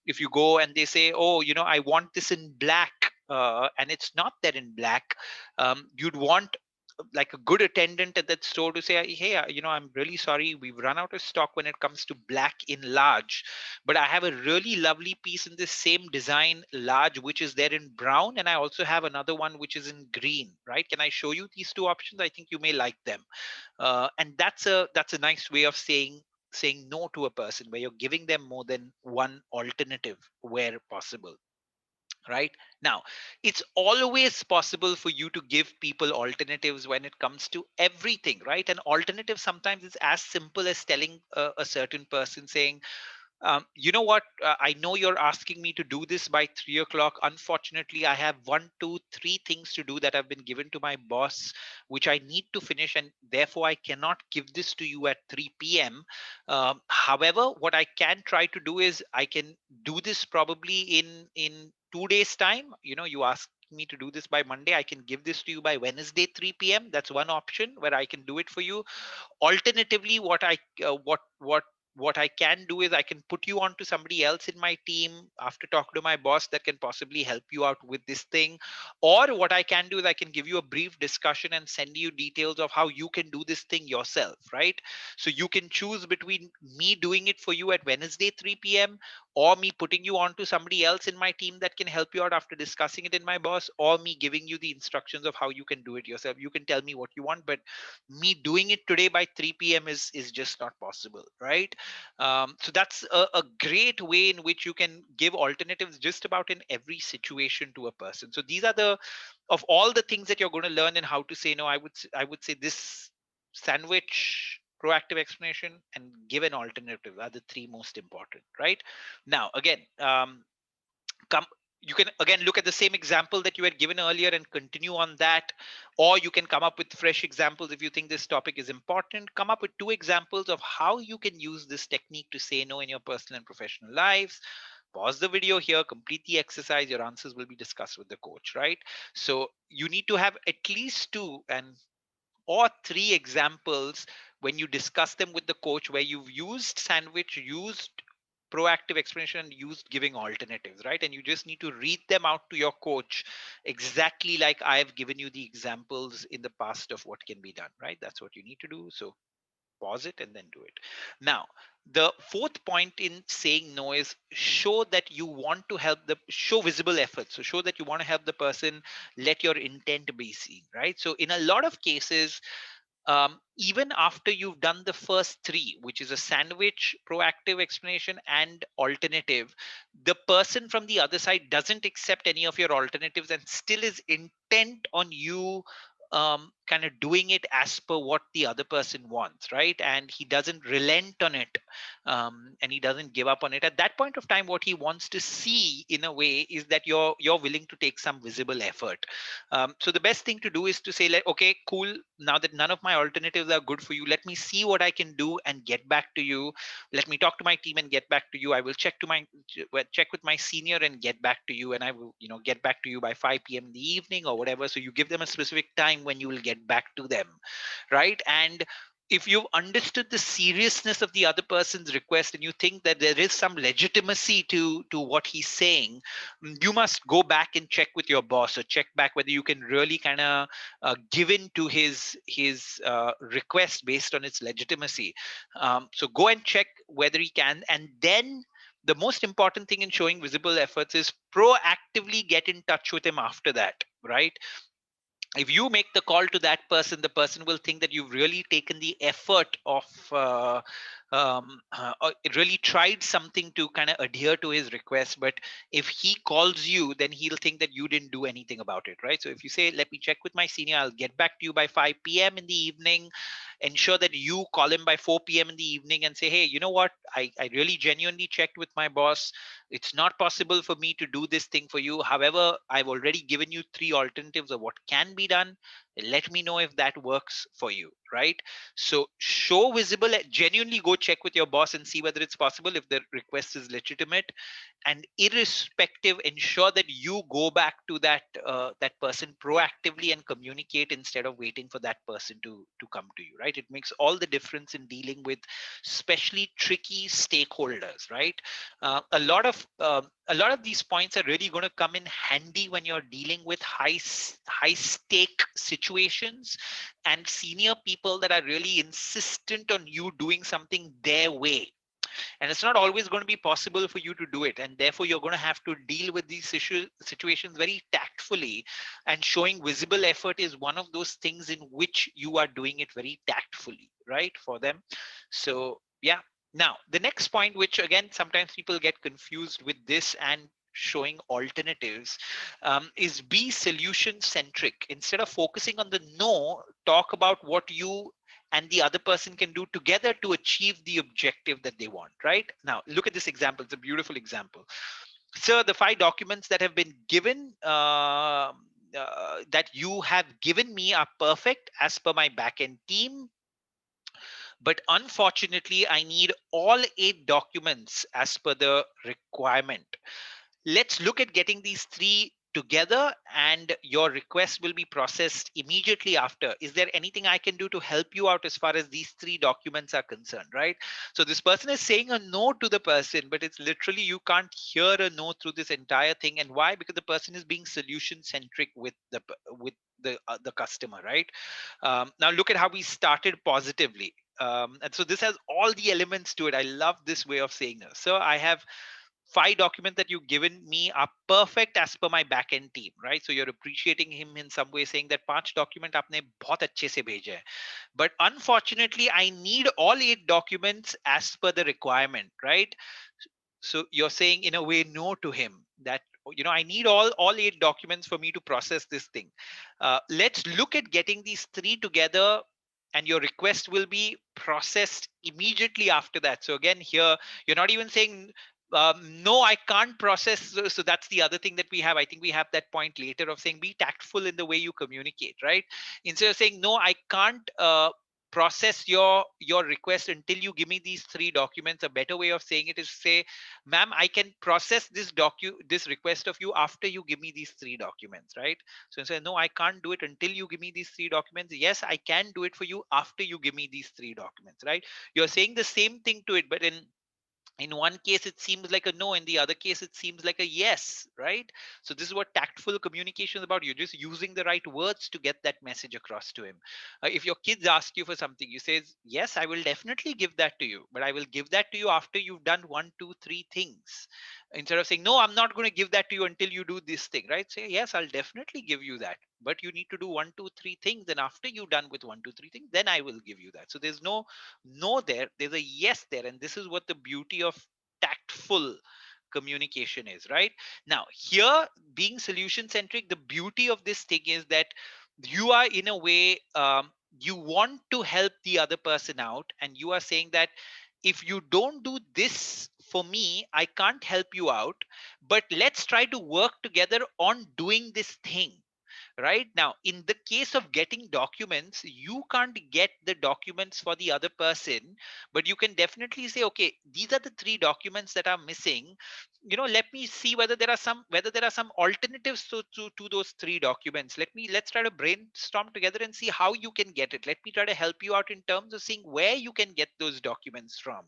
if you go and they say, oh, I want this in black, and it's not there in black, you'd want like a good attendant at that store to say, hey, I'm really sorry, we've run out of stock when it comes to black in large, but I have a really lovely piece in this same design large which is there in brown, and I also have another one which is in green, right? Can I show you these two options? I think you may like them. And that's a nice way of saying no to a person, where you're giving them more than one alternative where possible. Right now, it's always possible for you to give people alternatives when it comes to everything, right? An alternative sometimes is as simple as telling a certain person, saying, you know what? I know you're asking me to do this by 3 o'clock. Unfortunately, I have one, two, three things to do that have been given to my boss, which I need to finish, and therefore I cannot give this to you at 3 p.m. However, what I can try to do is I can do this probably in 2 days' time. You ask me to do this by Monday, I can give this to you by Wednesday 3 p.m. That's one option where I can do it for you. Alternatively, what I can do is I can put you on to somebody else in my team after talking to my boss that can possibly help you out with this thing. Or what I can do is I can give you a brief discussion and send you details of how you can do this thing yourself, right? So you can choose between me doing it for you at Wednesday 3 p.m., or me putting you on to somebody else in my team that can help you out after discussing it in my boss, or me giving you the instructions of how you can do it yourself. You can tell me what you want, but me doing it today by 3 p.m. is just not possible, right? So that's a great way in which you can give alternatives just about in every situation to a person. So these are the of all the things that you're going to learn in how to say no. I would say this: sandwich, proactive explanation, and give an alternative are the three most important, right? Now again, come you can again look at the same example that you had given earlier and continue on that, or you can come up with fresh examples. If you think this topic is important, come up with two examples of how you can use this technique to say no in your personal and professional lives. Pause the video here, complete the exercise, your answers will be discussed with the coach, right? So you need to have at least two and or three examples when you discuss them with the coach, where you've used sandwich, used proactive explanation, and used giving alternatives, right? And you just need to read them out to your coach exactly like I've given you the examples in the past of what can be done, right? That's what you need to do. So pause it and then do it. Now, the fourth point in saying no is show that you want to help the show visible effort. So show that you want to help the person, let your intent be seen, right? So in a lot of cases, even after you've done the first three, which is a sandwich, proactive explanation, and alternative, the person from the other side doesn't accept any of your alternatives and still is intent on you kind of doing it as per what the other person wants, right? And he doesn't relent on it, and he doesn't give up on it. At that point of time, what he wants to see, in a way, is that you're willing to take some visible effort. So the best thing to do is to say, like, okay, cool. Now that none of my alternatives are good for you, let me see what I can do and get back to you. Let me talk to my team and get back to you. I will check with my senior and get back to you, and I will, get back to you by 5 p.m. in the evening or whatever. So you give them a specific time when you will get back to them, right? And if you've understood the seriousness of the other person's request and you think that there is some legitimacy to what he's saying, you must go back and check with your boss, or check back whether you can really kind of give in to his request based on its legitimacy. So go and check whether he can, and then the most important thing in showing visible efforts is proactively get in touch with him after that, right? If you make the call to that person, the person will think that you've really taken the effort of really tried something to kind of adhere to his request. But if he calls you, then he'll think that you didn't do anything about it, right? So if you say, let me check with my senior, I'll get back to you by 5 p.m. in the evening, ensure that you call him by 4 p.m. in the evening and say, hey, you know what, I really genuinely checked with my boss. It's not possible for me to do this thing for you. However, I've already given you three alternatives of what can be done. Let me know if that works for you, right? So show visible, genuinely go check with your boss and see whether it's possible, if the request is legitimate. And irrespective, ensure that you go back to that person proactively and communicate instead of waiting for that person to come to you, right? It makes all the difference in dealing with especially tricky stakeholders, right? A lot of these points are really going to come in handy when you're dealing with high stake situations and senior people that are really insistent on you doing something their way, and it's not always going to be possible for you to do it, and therefore you're going to have to deal with these situations very tactfully, and showing visible effort is one of those things in which you are doing it very tactfully, right, for them. So yeah. Now the next point, which again sometimes people get confused with this and showing alternatives, is be solution centric. Instead of focusing on the no, talk about what you and the other person can do together to achieve the objective that they want, right? Now look at this example. It's a beautiful example. So the five documents that have been given, that you have given me, are perfect as per my backend team, but unfortunately I need all 8 documents as per the requirement. Let's look at getting these three together, and your request will be processed immediately after. Is there anything I can do to help you out as far as these 3 documents are concerned, right? So this person is saying a no to the person, but it's literally, you can't hear a no through this entire thing. And why? Because the person is being solution centric with the customer, right? Now look at how we started positively. And so this has all the elements to it. I love this way of saying this. So I have 5 documents that you've given me are perfect as per my backend team, right? So you're appreciating him in some way, saying that 5 document आपने बहुत अच्छे से भेजे हैं. But unfortunately, I need all 8 documents as per the requirement, right? So you're saying in a way no to him, that I need all 8 documents for me to process this thing. Let's look at getting these 3 together, and your request will be processed immediately after that. So again, here you're not even saying no, I can't process. So that's the other thing that we have. I think we have that point later of saying be tactful in the way you communicate, right? Instead of saying no, I can't process your request until you give me these 3 documents, a better way of saying it is say, ma'am, I can process this request of you after you give me these 3 documents, right? So say, no, I can't do it until you give me these 3 documents. Yes, I can do it for you after you give me these 3 documents, right? You're saying the same thing to it, but in one case it seems like a no, in the other case it seems like a yes, right? So this is what tactful communication is about. You're just using the right words to get that message across to him. If your kids ask you for something, you say, yes, I will definitely give that to you, but I will give that to you after you've done 1 2 3 things, instead of saying, no, I'm not going to give that to you until you do this thing, right? Say, yes, I'll definitely give you that, but you need to do 1 2 3 things, and after you're done with 1 2 3 things, then I will give you that. So there's no there, there's a yes there, and this is what the beauty of tactful communication is, right? Now here, being solution centric, the beauty of this thing is that you are in a way, you want to help the other person out, and you are saying that if you don't do this for me, I can't help you out, but let's try to work together on doing this thing. Right now, in the case of getting documents, you can't get the documents for the other person, but you can definitely say, okay, these are the 3 documents that are missing. Let me see whether there are some alternatives to those 3 documents. Let's try to brainstorm together and see how you can get it. Let me try to help you out in terms of seeing where you can get those documents from,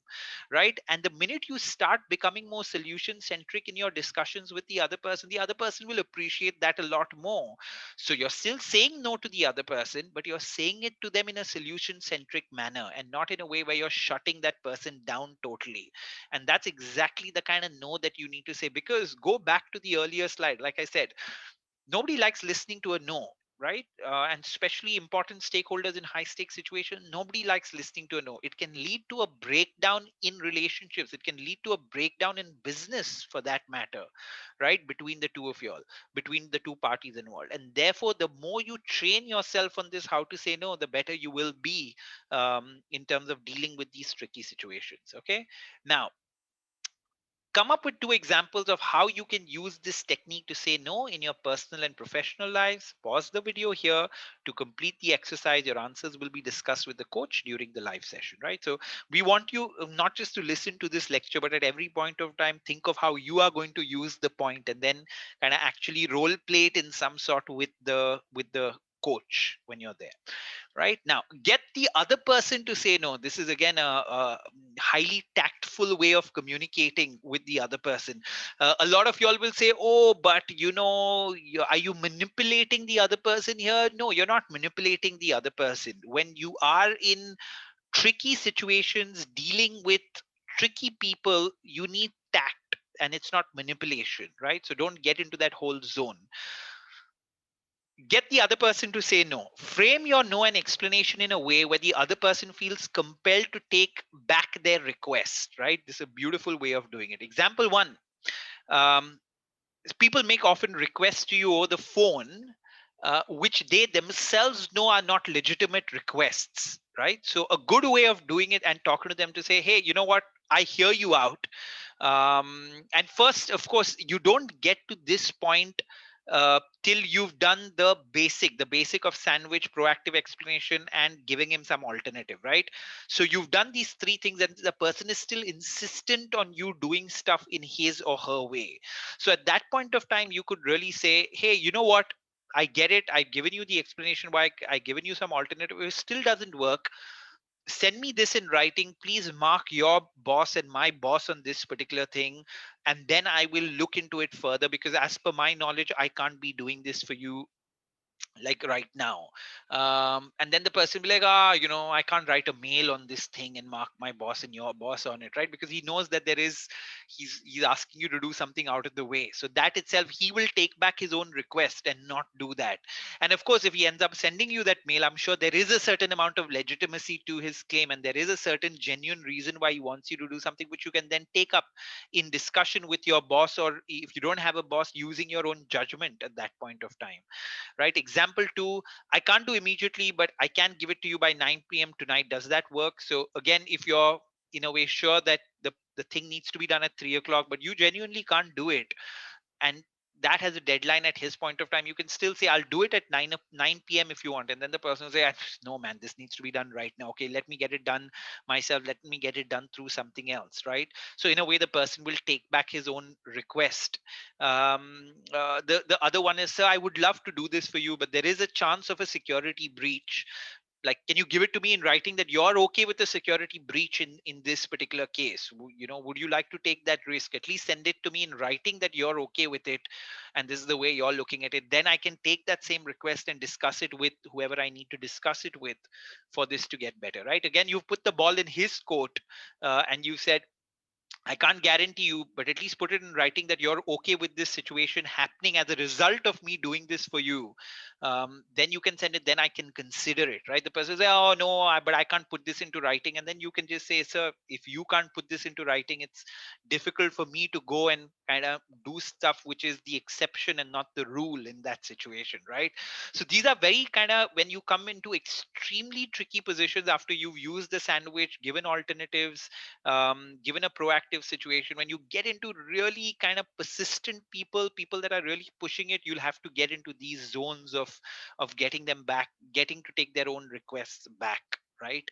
right? And the minute you start becoming more solution centric in your discussions with the other person will appreciate that a lot more. So you're still saying no to the other person, but you're saying it to them in a solution centric manner, and not in a way where you're shutting that person down totally. And that's exactly the kind of no that you need to say. Because go back to the earlier slide, like I said, nobody likes listening to a no. right? And especially important stakeholders in high stakes situations, nobody likes listening to a no. It can lead to a breakdown in relationships. It can lead to a breakdown in business, for that matter, right? Between the two of you all, between the two parties involved. And therefore, the more you train yourself on this, how to say no, the better you will be in terms of dealing with these tricky situations. Okay. Now, come up with two examples of how you can use this technique to say no in your personal and professional lives. Pause the video here to complete the exercise. Your answers will be discussed with the coach during the live session, right? So we want you not just to listen to this lecture, but at every point of time, think of how you are going to use the point and then kind of actually role play it in some sort with the coach when you're there. Right now, get the other person to say no. This is again a highly tactful way of communicating with the other person. A lot of y'all will say, oh, but are you manipulating the other person here? No, you're not manipulating the other person. When you are in tricky situations dealing with tricky people, you need tact, and it's not manipulation, right? So don't get into that whole zone. Get the other person to say no. Frame your no and explanation in a way where the other person feels compelled to take back their request, right? This is a beautiful way of doing it. Example one, um, people make often requests to you over the phone, which they themselves know are not legitimate requests, right? So a good way of doing it and talking to them to say, hey, you know what? I hear you out. And first, of course, you don't get to this point till you've done the basic of sandwich, proactive explanation, and giving him some alternative, right? So you've done these three things, and the person is still insistent on you doing stuff in his or her way. So at that point of time, you could really say, hey, you know what? I get it. I've given you the explanation why I've given you some alternative. If it still doesn't work, send me this in writing. Please mark your boss and my boss on this particular thing. And then I will look into it further, because as per my knowledge, I can't be doing this for you like right now. And then the person be like, I can't write a mail on this thing and mark my boss and your boss on it, right? Because he knows that he's asking you to do something out of the way. So that itself, he will take back his own request and not do that. And of course, if he ends up sending you that mail, I'm sure there is a certain amount of legitimacy to his claim, and there is a certain genuine reason why he wants you to do something, which you can then take up in discussion with your boss, or if you don't have a boss, using your own judgment at that point of time, right? Example two, I can't do immediately, but I can give it to you by 9 p.m. tonight. Does that work? So again, if you're in a way sure that the thing needs to be done at 3 o'clock, but you genuinely can't do it, and that has a deadline at his point of time, you can still say, I'll do it at 9 p.m. if you want. And then the person will say, no, man, this needs to be done right now. Okay, let me get it done myself. Let me get it done through something else, right? So in a way, the person will take back his own request. The other one is, sir, I would love to do this for you, but there is a chance of a security breach. Like, can you give it to me in writing that you're okay with the security breach in this particular case? Would you like to take that risk? At least send it to me in writing that you're okay with it, and this is the way you're looking at it. Then I can take that same request and discuss it with whoever I need to discuss it with for this to get better, right? Again, you've put the ball in his court, and you said, I can't guarantee you, but at least put it in writing that you're okay with this situation happening as a result of me doing this for you. Then you can send it. Then I can consider it, right? The person says, "Oh no, but I can't put this into writing," and then you can just say, "Sir, if you can't put this into writing, it's difficult for me to go and kind of do stuff which is the exception and not the rule in that situation," right? So these are very kind of when you come into extremely tricky positions after you've used the sandwich, given alternatives, given a proactive situation, when you get into really kind of persistent people that are really pushing it, you'll have to get into these zones of getting them back, getting to take their own requests back, right?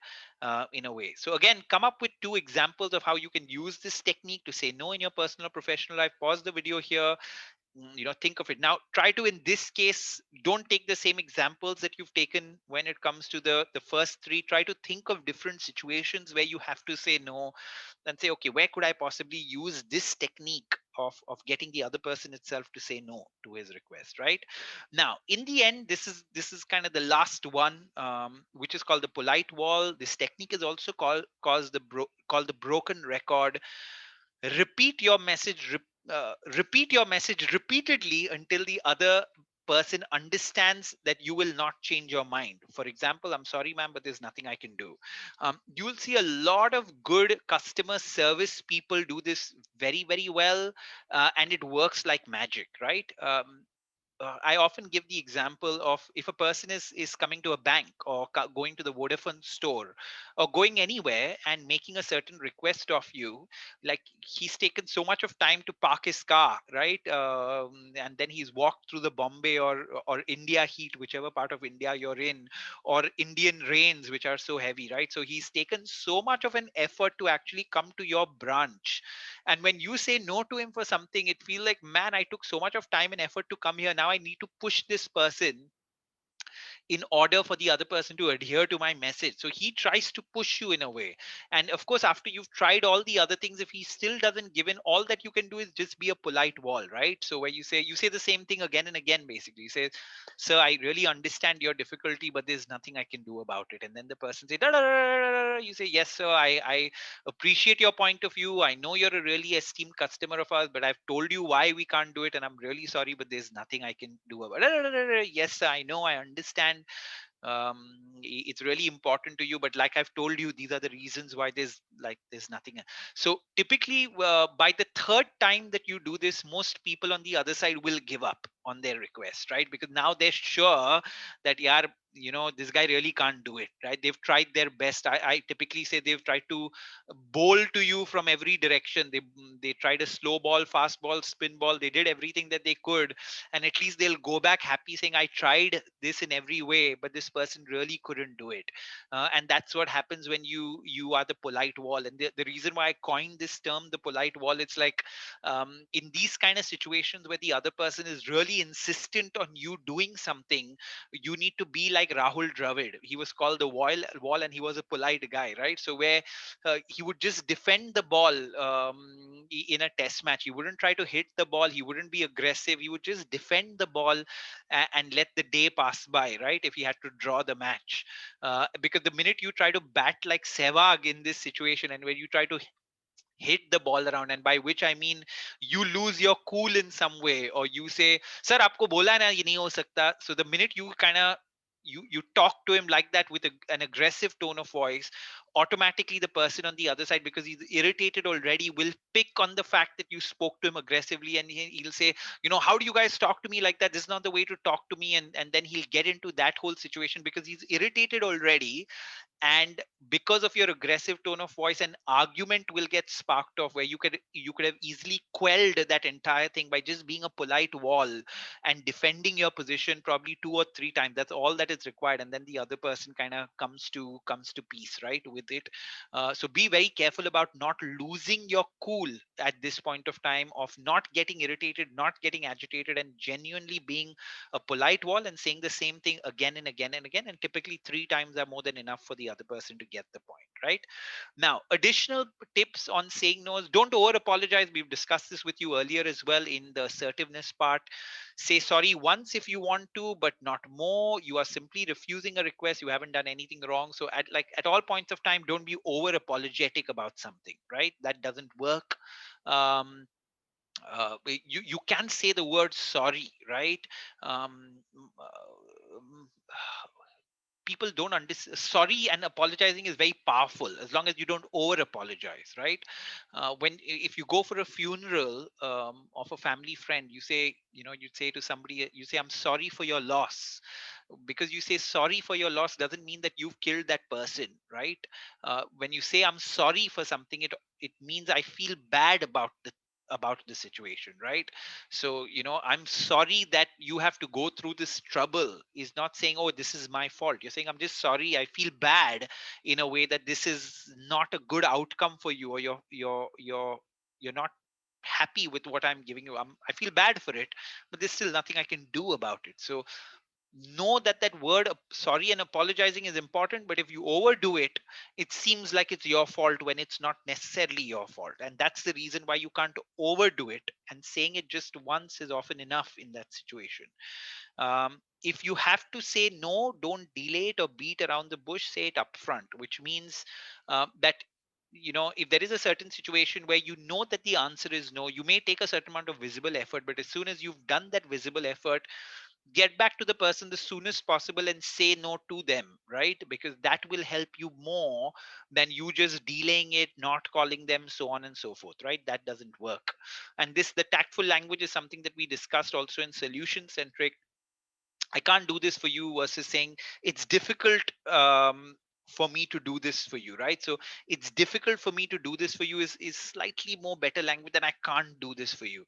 In a way. So again, come up with two examples of how you can use this technique to say no in your personal or professional life. Pause the video here. Think of it. Now try to, in this case, don't take the same examples that you've taken when it comes to the first three. Try to think of different situations where you have to say no, and say, okay, where could I possibly use this technique of getting the other person itself to say no to his request, right? Now in the end, this is kind of the last one, which is called the polite wall. This technique is also called the broken record. Repeat your message repeatedly until the other person understands that you will not change your mind. For example, I'm sorry, ma'am, but there's nothing I can do. You will see a lot of good customer service people do this very, very well, and it works like magic, right? I often give the example of if a person is coming to a bank or going to the Vodafone store or going anywhere and making a certain request of you, like he's taken so much of time to park his car, right? And then he's walked through the Bombay or India heat, whichever part of India you're in, or Indian rains, which are so heavy, right? So he's taken so much of an effort to actually come to your branch, and when you say no to him for something, it feels like, man, I took so much of time and effort to come here. Now I need to push this person in order for the other person to adhere to my message. So he tries to push you in a way. And of course, after you've tried all the other things, if he still doesn't give in, all that you can do is just be a polite wall, right? So where you say the same thing again and again, basically. You say, sir, I really understand your difficulty, but there's nothing I can do about it. And then the person says, "Da, da, da, da, da, da." You say, yes, sir, I appreciate your point of view. I know you're a really esteemed customer of ours, but I've told you why we can't do it, and I'm really sorry, but there's nothing I can do about it. Yes, sir, I know, I understand. It's really important to you, but like I've told you, these are the reasons why there's nothing. So typically, by the third time that you do this, most people on the other side will give up on their request, right? Because now they're sure that, yeah, this guy really can't do it, right? They've tried their best. I typically say they've tried to bowl to you from every direction. They tried a slow ball, fast ball, spin ball. They did everything that they could, and at least they'll go back happy saying, I tried this in every way, but this person really couldn't do it. And that's what happens when you are the polite wall. And the reason why I coined this term, the polite wall, it's like, in these kind of situations where the other person is really insistent on you doing something, you need to be like Rahul Dravid. He was called the wall, and he was a polite guy, right? So where he would just defend the ball, in a test match. He wouldn't try to hit the ball. He wouldn't be aggressive. He would just defend the ball, and let the day pass by, right? If he had to draw the match. Because the minute you try to bat like Sehwag in this situation, and when you try to hit the ball around, and by which I mean you lose your cool in some way, or you say, sir, aapko bola na ye nahi ho sakta. So the minute you kind of you talk to him like that with an aggressive tone of voice, automatically the person on the other side, because he's irritated already, will pick on the fact that you spoke to him aggressively, and he'll say, how do you guys talk to me like that? This is not the way to talk to me. And then he'll get into that whole situation because he's irritated already. And because of your aggressive tone of voice, an argument will get sparked off where you could have easily quelled that entire thing by just being a polite wall and defending your position probably 2 or 3 times. That's all that is required, and then the other person kind of comes to peace, right, with it. So be very careful about not losing your cool at this point of time, of not getting irritated, not getting agitated, and genuinely being a polite wall and saying the same thing again and again and again. And typically 3 times are more than enough for the other person to get the point, right? Now, additional tips on saying no is, don't over apologize. We've discussed this with you earlier as well in the assertiveness part. Say sorry once if you want to, but not more. You are simply refusing a request. You haven't done anything wrong. So at all points of time, don't be over apologetic about something, right? That doesn't work. Um, you can say the word sorry, right? People don't understand. Sorry and apologizing is very powerful as long as you don't over apologize, right? If you go for a funeral, of a family friend, you'd say to somebody, you say, I'm sorry for your loss. Because you say sorry for your loss doesn't mean that you've killed that person, right? When you say I'm sorry for something, it means I feel bad about the situation, right? So, I'm sorry that you have to go through this trouble is not saying, oh, this is my fault. You're saying, I'm just sorry, I feel bad in a way that this is not a good outcome for you, or you're not happy with what I'm giving you. I feel bad for it, but there's still nothing I can do about it. So know that word sorry and apologizing is important, but if you overdo it, it seems like it's your fault when it's not necessarily your fault. And that's the reason why you can't overdo it, and saying it just once is often enough in that situation. If you have to say no, don't delay it or beat around the bush, say it upfront, which means that if there is a certain situation where you know that the answer is no, you may take a certain amount of visible effort, but as soon as you've done that visible effort, get back to the person the soonest possible and say no to them, right? Because that will help you more than you just delaying it, not calling them, so on and so forth, right? That doesn't work. And this, the tactful language, is something that we discussed also in solution centric. I can't do this for you versus saying it's difficult for me to do this for you, right? So it's difficult for me to do this for you is slightly more better language than I can't do this for you.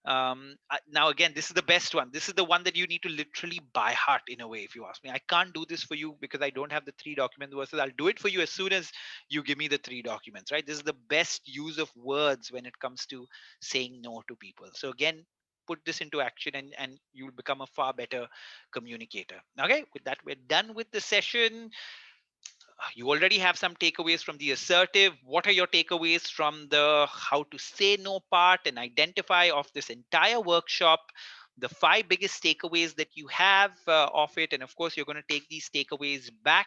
Now again, this is the best one. This is the one that you need to literally by heart in a way. If you ask me, I can't do this for you because I don't have the three documents. Versus I'll do it for you as soon as you give me the three documents, right? This is the best use of words when it comes to saying no to people. So again, put this into action and you'll become a far better communicator. Okay, with that, we're done with the session. You already have some takeaways from the assertive. What are your takeaways from the how to say no part and identify of this entire workshop? The five biggest takeaways that you have of it. And of course, you're going to take these takeaways back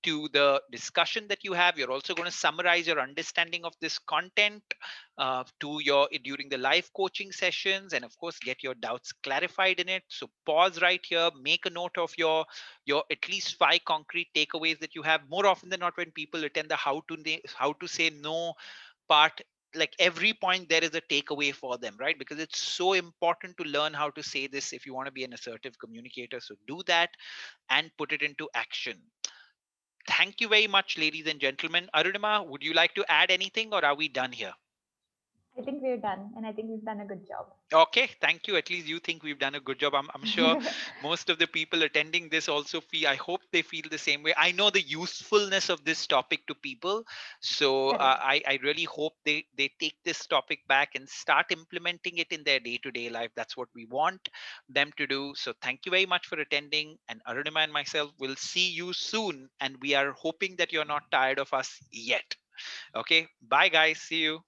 to the discussion that you have. You're also going to summarize your understanding of this content to your during the live coaching sessions, and of course get your doubts clarified in it. So pause right here, make a note of your at least five concrete takeaways that you have. More often than not, when people attend the how to say no part, like every point there is a takeaway for them, right? Because it's so important to learn how to say this if you want to be an assertive communicator. So do that and put it into action. Thank you very much, ladies and gentlemen. Arunima, would you like to add anything, or are we done here? I think we're done, and I think we've done a good job. Okay, thank you. At least you think we've done a good job. I'm sure most of the people attending this also feel, I hope they feel the same way. I know the usefulness of this topic to people. So Correct. I really hope they take this topic back and start implementing it in their day to day life. That's what we want them to do. So thank you very much for attending. And Arunima and myself will see you soon. And we are hoping that you're not tired of us yet. Okay, bye, guys. See you.